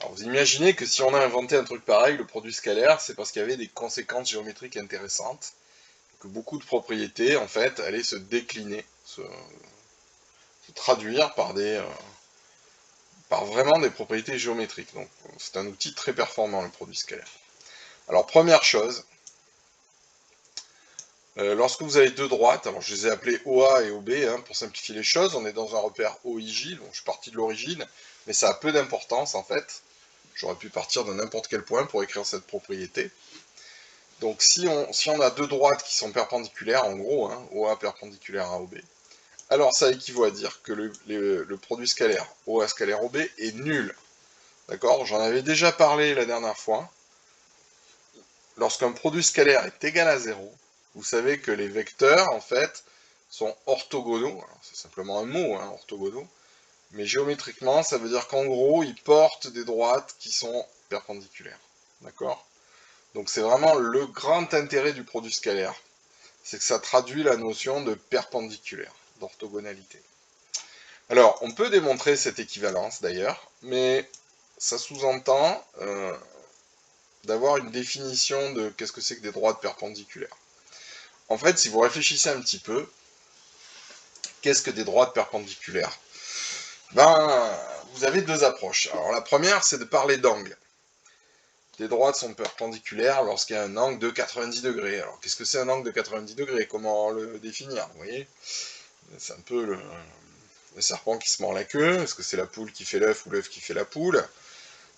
Alors vous imaginez que si on a inventé un truc pareil, le produit scalaire, c'est parce qu'il y avait des conséquences géométriques intéressantes, que beaucoup de propriétés, en fait, allaient se décliner, se traduire par vraiment des propriétés géométriques. Donc c'est un outil très performant, le produit scalaire. Alors première chose, lorsque vous avez deux droites, alors je les ai appelées OA et OB, hein, pour simplifier les choses, on est dans un repère OIJ, donc je suis parti de l'origine, mais ça a peu d'importance en fait. J'aurais pu partir de n'importe quel point pour écrire cette propriété. Donc si on a deux droites qui sont perpendiculaires, en gros, hein, OA perpendiculaire à OB, alors ça équivaut à dire que le produit scalaire OA scalaire OB est nul. D'accord? J'en avais déjà parlé la dernière fois. Lorsqu'un produit scalaire est égal à 0, vous savez que les vecteurs, en fait, sont orthogonaux. C'est simplement un mot, hein, orthogonaux. Mais géométriquement, ça veut dire qu'en gros, ils portent des droites qui sont perpendiculaires. D'accord? Donc c'est vraiment le grand intérêt du produit scalaire. C'est que ça traduit la notion de perpendiculaire, d'orthogonalité. Alors, on peut démontrer cette équivalence d'ailleurs, mais ça sous-entend d'avoir une définition de qu'est-ce que c'est que des droites perpendiculaires. En fait, si vous réfléchissez un petit peu, qu'est-ce que des droites perpendiculaires? Vous avez deux approches. Alors la première, c'est de parler d'angle. Des droites sont perpendiculaires lorsqu'il y a un angle de 90 degrés. Alors qu'est-ce que c'est un angle de 90 degrés? Comment le définir? Vous voyez? C'est un peu le serpent qui se mord la queue. Est-ce que c'est la poule qui fait l'œuf ou l'œuf qui fait la poule?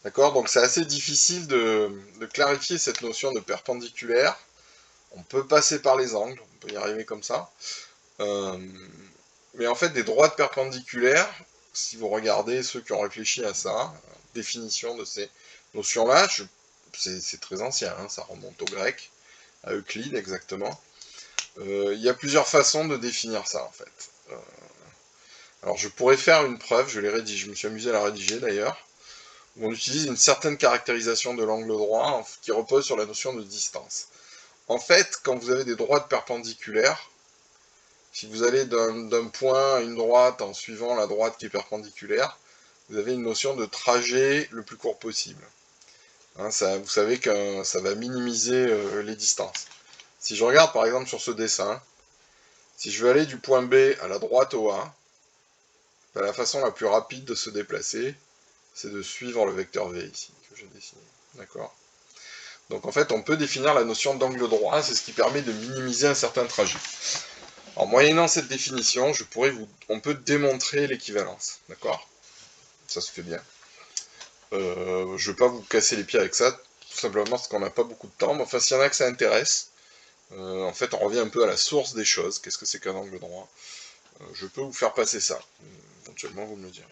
D'accord? Donc c'est assez difficile de clarifier cette notion de perpendiculaire. On peut passer par les angles, on peut y arriver comme ça. Mais en fait, des droites perpendiculaires, si vous regardez ceux qui ont réfléchi à ça, définition de ces notions-là, c'est très ancien, hein, ça remonte au grec, à Euclide exactement. Il y a plusieurs façons de définir ça en fait. Alors je pourrais faire une preuve, je l'ai rédigé, je me suis amusé à la rédiger d'ailleurs, où on utilise une certaine caractérisation de l'angle droit qui repose sur la notion de distance. En fait, quand vous avez des droites perpendiculaires, si vous allez d'un point à une droite en suivant la droite qui est perpendiculaire, vous avez une notion de trajet le plus court possible. Hein, vous savez que ça va minimiser les distances. Si je regarde par exemple sur ce dessin, si je veux aller du point B à la droite au A, la façon la plus rapide de se déplacer, c'est de suivre le vecteur V ici, que j'ai dessiné. D'accord? Donc en fait, on peut définir la notion d'angle droit, c'est ce qui permet de minimiser un certain trajet. En moyennant cette définition, on peut démontrer l'équivalence. D'accord? Ça se fait bien. Je ne vais pas vous casser les pieds avec ça, tout simplement parce qu'on n'a pas beaucoup de temps. Mais enfin, s'il y en a que ça intéresse, en fait, on revient un peu à la source des choses. Qu'est-ce que c'est qu'un angle droit? Je peux vous faire passer ça. Éventuellement, vous me le direz.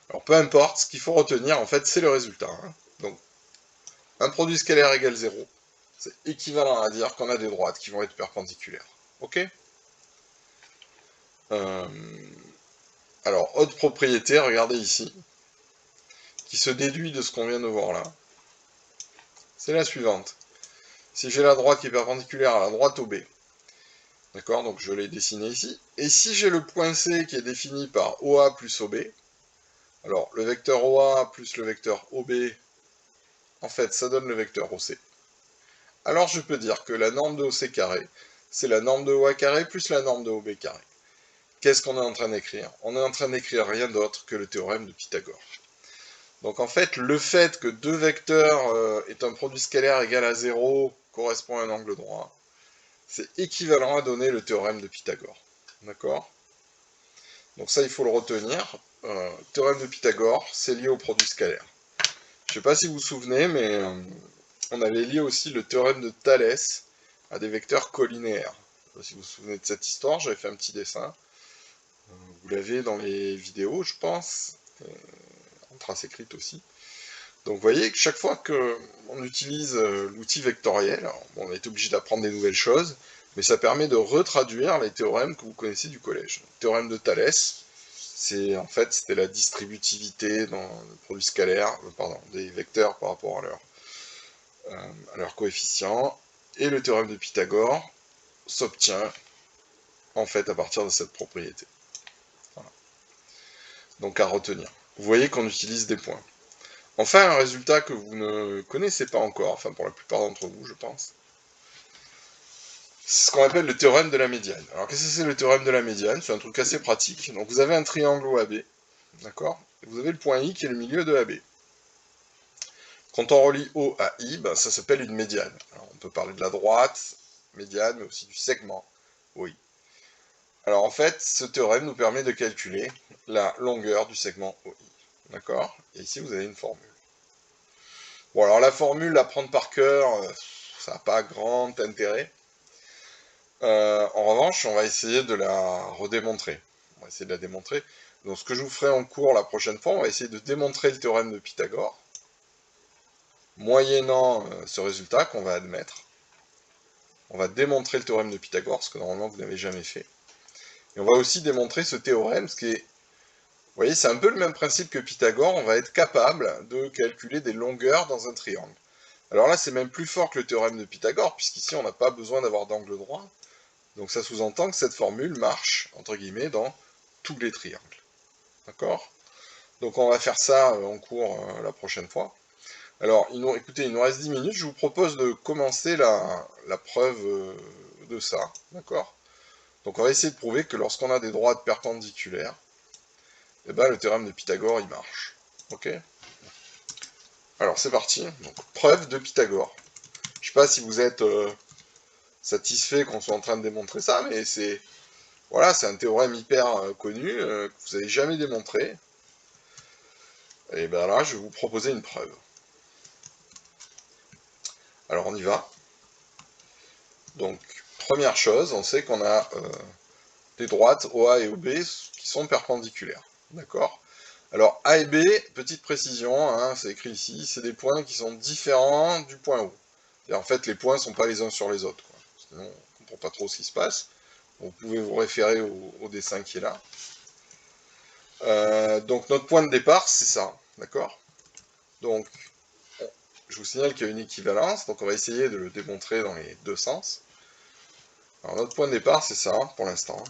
Alors peu importe, ce qu'il faut retenir, en fait, c'est le résultat. Hein. Donc, un produit scalaire égale 0, c'est équivalent à dire qu'on a des droites qui vont être perpendiculaires. Ok? Alors, autre propriété, regardez ici, qui se déduit de ce qu'on vient de voir là. C'est la suivante. Si j'ai la droite qui est perpendiculaire à la droite OB, d'accord, donc je l'ai dessiné ici, et si j'ai le point C qui est défini par OA plus OB, alors le vecteur OA plus le vecteur OB, en fait, ça donne le vecteur OC. Alors je peux dire que la norme de OC carré, c'est la norme de OA carré plus la norme de OB carré. Qu'est-ce qu'on est en train d'écrire? On est en train d'écrire rien d'autre que le théorème de Pythagore. Donc en fait, le fait que deux vecteurs aient un produit scalaire égal à 0 correspond à un angle droit, c'est équivalent à donner le théorème de Pythagore. D'accord? Donc ça, il faut le retenir. Théorème de Pythagore, c'est lié au produit scalaire. Je ne sais pas si vous vous souvenez, mais on avait lié aussi le théorème de Thalès à des vecteurs collinéaires. Je ne sais pas si vous vous souvenez de cette histoire, j'avais fait un petit dessin. Vous l'avez dans les vidéos, je pense, en trace écrite aussi. Donc vous voyez que chaque fois qu'on utilise l'outil vectoriel, alors, bon, on est obligé d'apprendre des nouvelles choses, mais ça permet de retraduire les théorèmes que vous connaissez du collège. Le théorème de Thalès, c'est en fait c'était la distributivité dans le produit scalaire, des vecteurs par rapport à leur coefficient, et le théorème de Pythagore s'obtient en fait à partir de cette propriété. Voilà. Donc à retenir. Vous voyez qu'on utilise des points. Enfin, un résultat que vous ne connaissez pas encore, enfin pour la plupart d'entre vous, je pense, c'est ce qu'on appelle le théorème de la médiane. Alors qu'est-ce que c'est le théorème de la médiane? C'est un truc assez pratique. Donc vous avez un triangle OAB, d'accord? Vous avez le point I qui est le milieu de AB. Quand on relie O à I, ben, ça s'appelle une médiane. Alors, on peut parler de la droite, médiane, mais aussi du segment OI. Alors en fait, ce théorème nous permet de calculer la longueur du segment OI. D'accord? Et ici, vous avez une formule. Bon, alors la formule, l'apprendre par cœur, ça n'a pas grand intérêt. En revanche, on va essayer de la redémontrer. On va essayer de la démontrer. Donc ce que je vous ferai en cours la prochaine fois, on va essayer de démontrer le théorème de Pythagore, moyennant ce résultat qu'on va admettre. On va démontrer le théorème de Pythagore, ce que normalement vous n'avez jamais fait. Et on va aussi démontrer ce théorème, ce qui est... Vous voyez, c'est un peu le même principe que Pythagore, on va être capable de calculer des longueurs dans un triangle. Alors là, c'est même plus fort que le théorème de Pythagore, puisqu'ici, on n'a pas besoin d'avoir d'angle droit. Donc ça sous-entend que cette formule marche, entre guillemets, dans tous les triangles. D'accord? Donc on va faire ça en cours la prochaine fois. Alors, écoutez, il nous reste 10 minutes, je vous propose de commencer la preuve de ça. D'accord? Donc on va essayer de prouver que lorsqu'on a des droites perpendiculaires, eh ben, le théorème de Pythagore, il marche. Ok? Alors c'est parti. Donc, preuve de Pythagore. Je ne sais pas si vous êtes satisfait qu'on soit en train de démontrer ça, mais c'est... Voilà, c'est un théorème hyper connu, que vous n'avez jamais démontré. Et bien là, je vais vous proposer une preuve. Alors on y va. Donc, première chose, on sait qu'on a des droites OA et OB qui sont perpendiculaires. D'accord? Alors A et B, petite précision, hein, c'est écrit ici, c'est des points qui sont différents du point O. Et en fait, les points ne sont pas les uns sur les autres. Quoi. Sinon, on ne comprend pas trop ce qui se passe. Vous pouvez vous référer au dessin qui est là. Donc notre point de départ, c'est ça, d'accord? Donc, je vous signale qu'il y a une équivalence, donc on va essayer de le démontrer dans les deux sens. Alors notre point de départ, c'est ça, pour l'instant.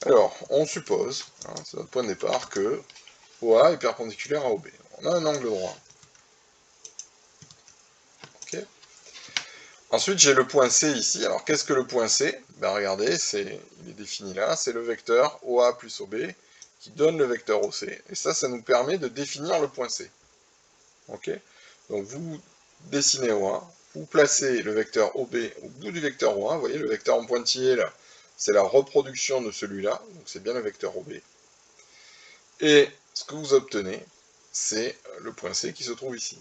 Alors, on suppose, hein, c'est notre point de départ, que OA est perpendiculaire à OB. On a un angle droit. Ok. Ensuite, j'ai le point C ici. Alors, qu'est-ce que le point C? Ben, regardez, il est défini là, c'est le vecteur OA plus OB qui donne le vecteur OC. Et ça nous permet de définir le point C. Ok? Donc, vous dessinez OA, vous placez le vecteur OB au bout du vecteur OA. Vous voyez, le vecteur en pointillé, là, c'est la reproduction de celui-là. Donc, c'est bien le vecteur OB. Et ce que vous obtenez, c'est le point C qui se trouve ici.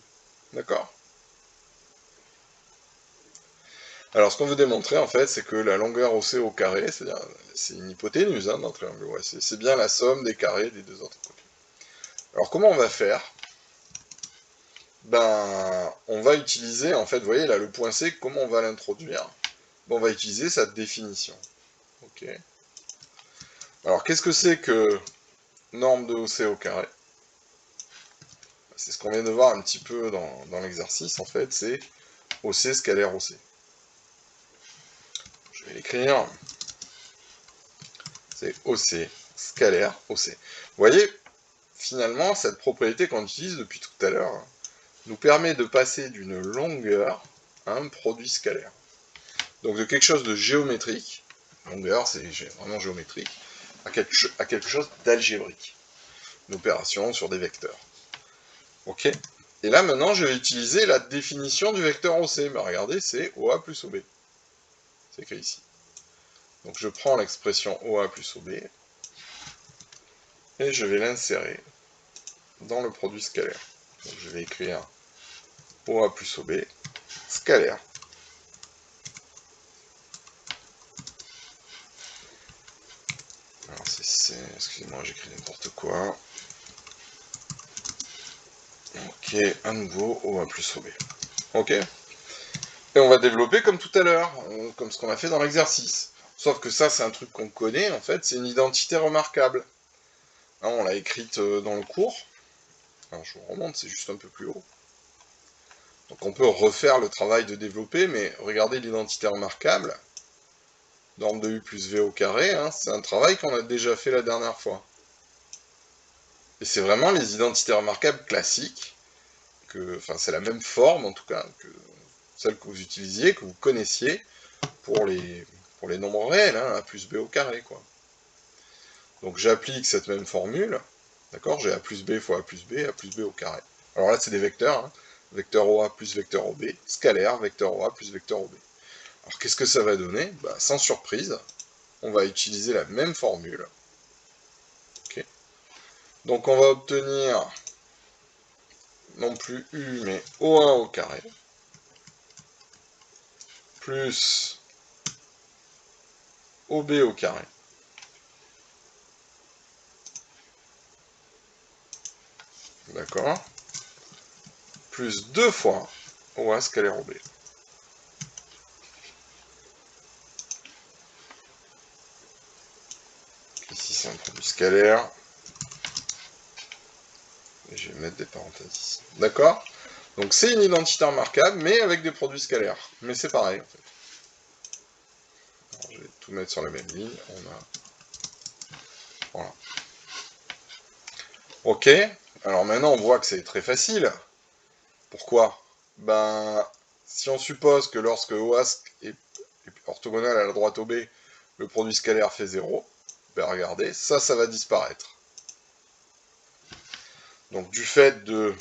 D'accord? Alors, ce qu'on veut démontrer, en fait, c'est que la longueur OC au carré, c'est-à-dire, c'est une hypoténuse d'un triangle OAC, c'est bien la somme des carrés des deux autres côtés. Alors, comment on va faire? Ben, on va utiliser, en fait, vous voyez là, le point C, comment on va l'introduire? Ben, on va utiliser sa définition. Ok. Alors, qu'est-ce que c'est que norme de OC au carré? C'est ce qu'on vient de voir un petit peu dans l'exercice, en fait, c'est OC scalaire OC. Je vais l'écrire. C'est OC scalaire OC. Vous voyez, finalement, cette propriété qu'on utilise depuis tout à l'heure nous permet de passer d'une longueur à un produit scalaire. Donc de quelque chose de géométrique, longueur c'est vraiment géométrique, à quelque chose d'algébrique. Une opération sur des vecteurs. Ok. Et là maintenant je vais utiliser la définition du vecteur OC. Ben, regardez, c'est OA plus OB. C'est écrit ici. Donc je prends l'expression OA plus OB et je vais l'insérer dans le produit scalaire. Donc je vais écrire OA plus OB scalaire. Alors c'est excusez-moi, j'écris n'importe quoi. Ok, à nouveau OA plus OB. Ok. Et on va développer comme tout à l'heure, comme ce qu'on a fait dans l'exercice. Sauf que ça, c'est un truc qu'on connaît, en fait, c'est une identité remarquable. Hein, on l'a écrite dans le cours. Alors je vous remonte, c'est juste un peu plus haut. Donc on peut refaire le travail de développer, mais regardez l'identité remarquable. Norme de U plus V au carré, hein, c'est un travail qu'on a déjà fait la dernière fois. Et c'est vraiment les identités remarquables classiques, enfin c'est la même forme en tout cas, que celle que vous utilisiez, que vous connaissiez pour les nombres réels, hein, A plus B au carré, quoi. Donc j'applique cette même formule, d'accord, j'ai A plus B fois A plus B au carré. Alors là, c'est des vecteurs, hein. Vecteur OA plus vecteur OB, scalaire, vecteur OA plus vecteur OB. Alors qu'est-ce que ça va donner? Bah, sans surprise, on va utiliser la même formule. Okay. Donc on va obtenir non plus U, mais OA au carré, plus OB au carré, d'accord, plus 2 fois OA scalaire OB. Ici c'est un produit scalaire, et je vais mettre des parenthèses ici. D'accord? Donc c'est une identité remarquable, mais avec des produits scalaires. Mais c'est pareil en fait. Alors, je vais tout mettre sur la même ligne. On a... Voilà. Ok. Alors maintenant on voit que c'est très facile. Pourquoi? Ben, si on suppose que lorsque OASC est orthogonal à la droite OB, le produit scalaire fait 0, ben regardez, ça va disparaître. Donc du fait de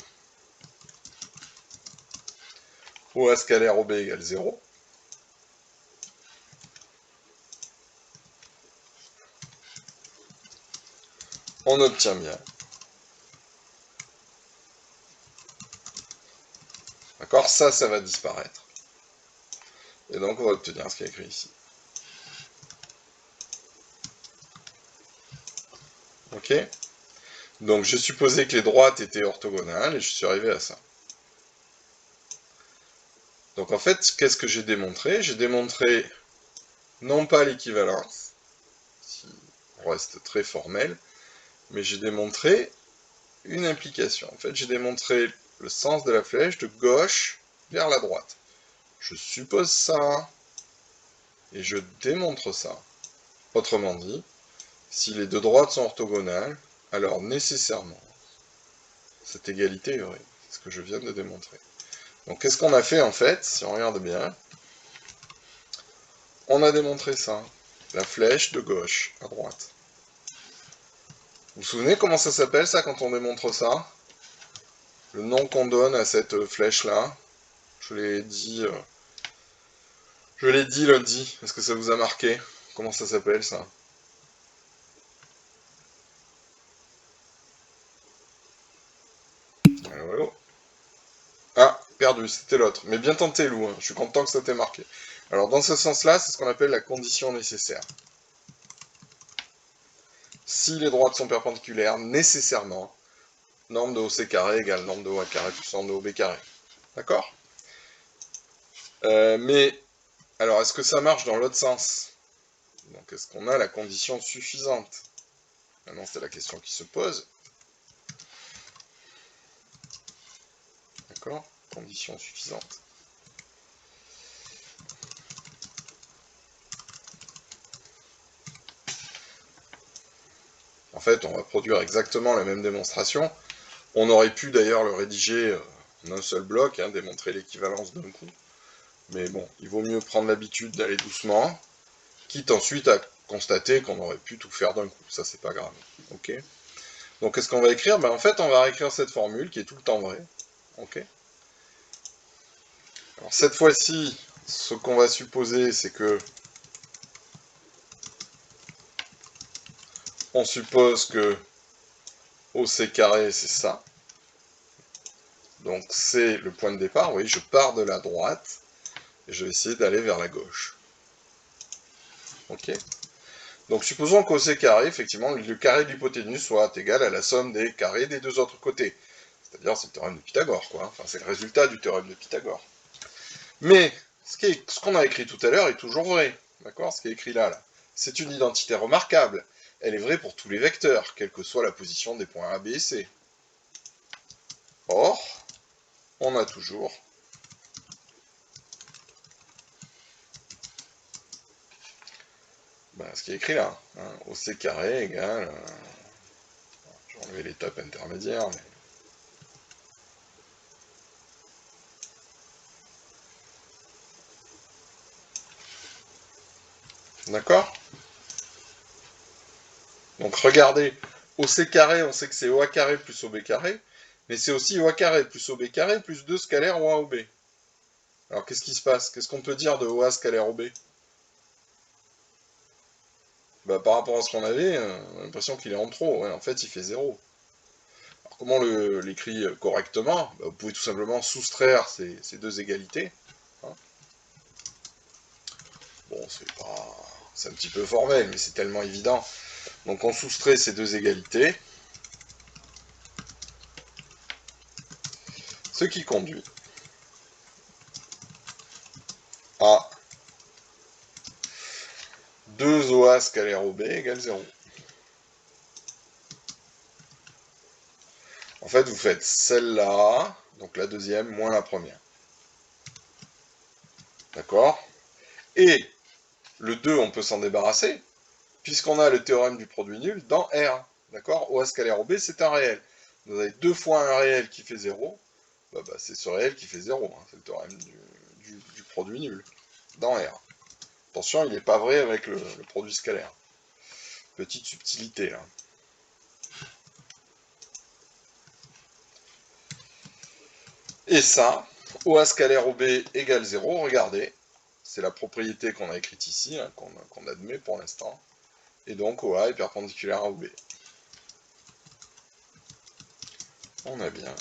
OA scalaire OB égale 0, on obtient bien. D'accord? Ça va disparaître. Et donc on va obtenir ce qui est écrit ici. Ok? Donc je supposais que les droites étaient orthogonales et je suis arrivé à ça. Donc en fait, qu'est-ce que j'ai démontré? J'ai démontré non pas l'équivalence, si on reste très formel, mais j'ai démontré une implication. En fait, j'ai démontré le sens de la flèche de gauche vers la droite. Je suppose ça, et je démontre ça. Autrement dit, si les deux droites sont orthogonales, alors nécessairement, cette égalité est vraie. C'est ce que je viens de démontrer. Donc qu'est-ce qu'on a fait en fait, si on regarde bien? On a démontré ça. La flèche de gauche à droite. Vous vous souvenez comment ça s'appelle ça quand on démontre ça? Le nom qu'on donne à cette flèche-là? Je l'ai dit lundi. Est-ce que ça vous a marqué? Comment ça s'appelle ça? Allô, allô? Ah, perdu, c'était l'autre. Mais bien tenté, Lou, hein. Je suis content que ça t'ait marqué. Alors, dans ce sens-là, c'est ce qu'on appelle la condition nécessaire. Si les droites sont perpendiculaires, nécessairement, norme de OC carré égale norme de OA carré plus norme de OB carré. D'accord? Mais, alors, est-ce que ça marche dans l'autre sens? Donc, est-ce qu'on a la condition suffisante? Maintenant, c'est la question qui se pose. D'accord? Condition suffisante. En fait, on va produire exactement la même démonstration. On aurait pu d'ailleurs le rédiger en un seul bloc, hein, démontrer l'équivalence d'un coup. Mais bon, il vaut mieux prendre l'habitude d'aller doucement, quitte ensuite à constater qu'on aurait pu tout faire d'un coup. Ça, c'est pas grave. Ok? Donc, qu'est-ce qu'on va écrire? Ben, en fait, on va réécrire cette formule qui est tout le temps vraie. Ok? Alors, cette fois-ci, ce qu'on va supposer, c'est que on suppose que OC carré, c'est ça. Donc, c'est le point de départ. Vous voyez, je pars de la droite et je vais essayer d'aller vers la gauche. Ok? Donc, supposons qu'OC carré, effectivement, le carré de l'hypoténuse soit égal à la somme des carrés des deux autres côtés. C'est-à-dire, c'est le théorème de Pythagore, quoi. Enfin, c'est le résultat du théorème de Pythagore. Mais, ce qu'on a écrit tout à l'heure est toujours vrai. D'accord? Ce qui est écrit là. C'est une identité remarquable. Elle est vraie pour tous les vecteurs, quelle que soit la position des points A, B et C. Or, on a toujours ce qui est écrit là. Hein, OC carré égale... je vais enlever l'étape intermédiaire, mais... D'accord? Donc regardez, OC carré, on sait que c'est OA carré plus OB carré, mais c'est aussi OA carré plus OB carré plus 2 scalaires OA OB. Alors qu'est-ce qui se passe? Qu'est-ce qu'on peut dire de OA scalaire OB? Bah, par rapport à ce qu'on avait, on a l'impression qu'il est en trop. Ouais, en fait, il fait 0. Alors comment l'écrit correctement? Bah, vous pouvez tout simplement soustraire ces deux égalités. Hein. Bon, c'est un petit peu formel, mais c'est tellement évident. Donc on soustrait ces deux égalités, ce qui conduit à 2 OA scalaire OB égale 0. En fait, vous faites celle-là, donc la deuxième, moins la première. D'accord? Et le 2, on peut s'en débarrasser, puisqu'on a le théorème du produit nul dans R. D'accord? OA scalaire OB, c'est un réel. Vous avez 2 fois un réel qui fait 0, c'est ce réel qui fait 0. Hein. C'est le théorème du produit nul dans R. Attention, il n'est pas vrai avec le produit scalaire. Petite subtilité, là. Et ça, OA scalaire OB égale 0, regardez, c'est la propriété qu'on a écrite ici, hein, qu'on admet pour l'instant, et donc OA est perpendiculaire à OB. On a bien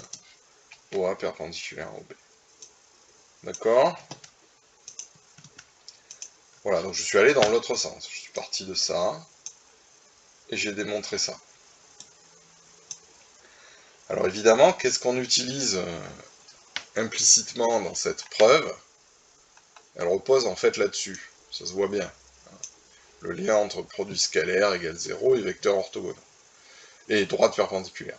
OA perpendiculaire à OB. D'accord? Voilà, donc je suis allé dans l'autre sens, je suis parti de ça, et j'ai démontré ça. Alors évidemment, qu'est-ce qu'on utilise implicitement dans cette preuve? Elle repose en fait là-dessus, ça se voit bien. Le lien entre produit scalaire égale 0 et vecteur orthogonal. Et droite perpendiculaire.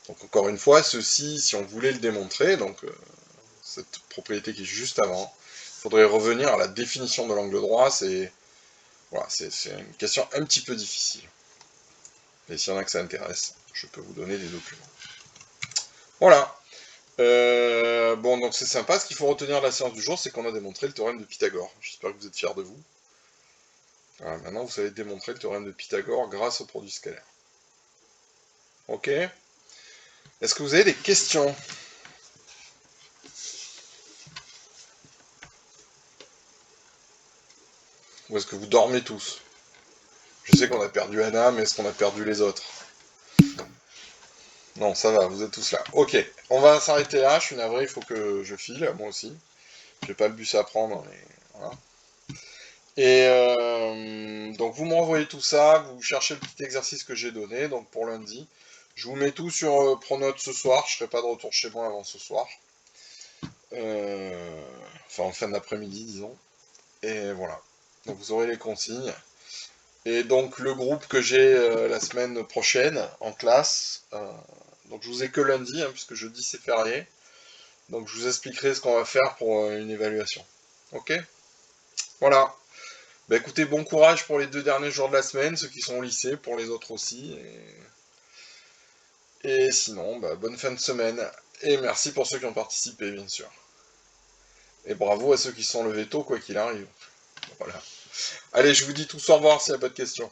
Donc encore une fois, ceci, si on voulait le démontrer, donc cette propriété qui est juste avant, il faudrait revenir à la définition de l'angle droit, c'est voilà, une question un petit peu difficile. Et s'il y en a que ça intéresse, je peux vous donner des documents. Voilà. Bon, donc c'est sympa. Ce qu'il faut retenir de la séance du jour, c'est qu'on a démontré le théorème de Pythagore. J'espère que vous êtes fiers de vous. Voilà, maintenant, vous savez démontrer le théorème de Pythagore grâce au produit scalaire. Ok? Est-ce que vous avez des questions? Ou est-ce que vous dormez tous? Je sais qu'on a perdu Anna, mais est-ce qu'on a perdu les autres? Non, ça va, vous êtes tous là. Ok, on va s'arrêter là, je suis navré, il faut que je file, moi aussi. J'ai pas le bus à prendre, mais voilà. Et donc vous me renvoyez tout ça, vous cherchez le petit exercice que j'ai donné, donc pour lundi. Je vous mets tout sur Pronote ce soir, je serai pas de retour chez moi avant ce soir. Enfin en fin d'après-midi, disons. Et voilà. Donc vous aurez les consignes. Et donc le groupe que j'ai la semaine prochaine en classe, donc je vous ai que lundi, hein, puisque jeudi c'est férié. Donc je vous expliquerai ce qu'on va faire pour une évaluation. Ok? Voilà. Bah écoutez, bon courage pour les 2 derniers jours de la semaine, ceux qui sont au lycée, pour les autres aussi. Et sinon, bah, bonne fin de semaine. Et merci pour ceux qui ont participé, bien sûr. Et bravo à ceux qui sont levés tôt, quoi qu'il arrive. Voilà. Allez, je vous dis tous au revoir s'il n'y a pas de questions.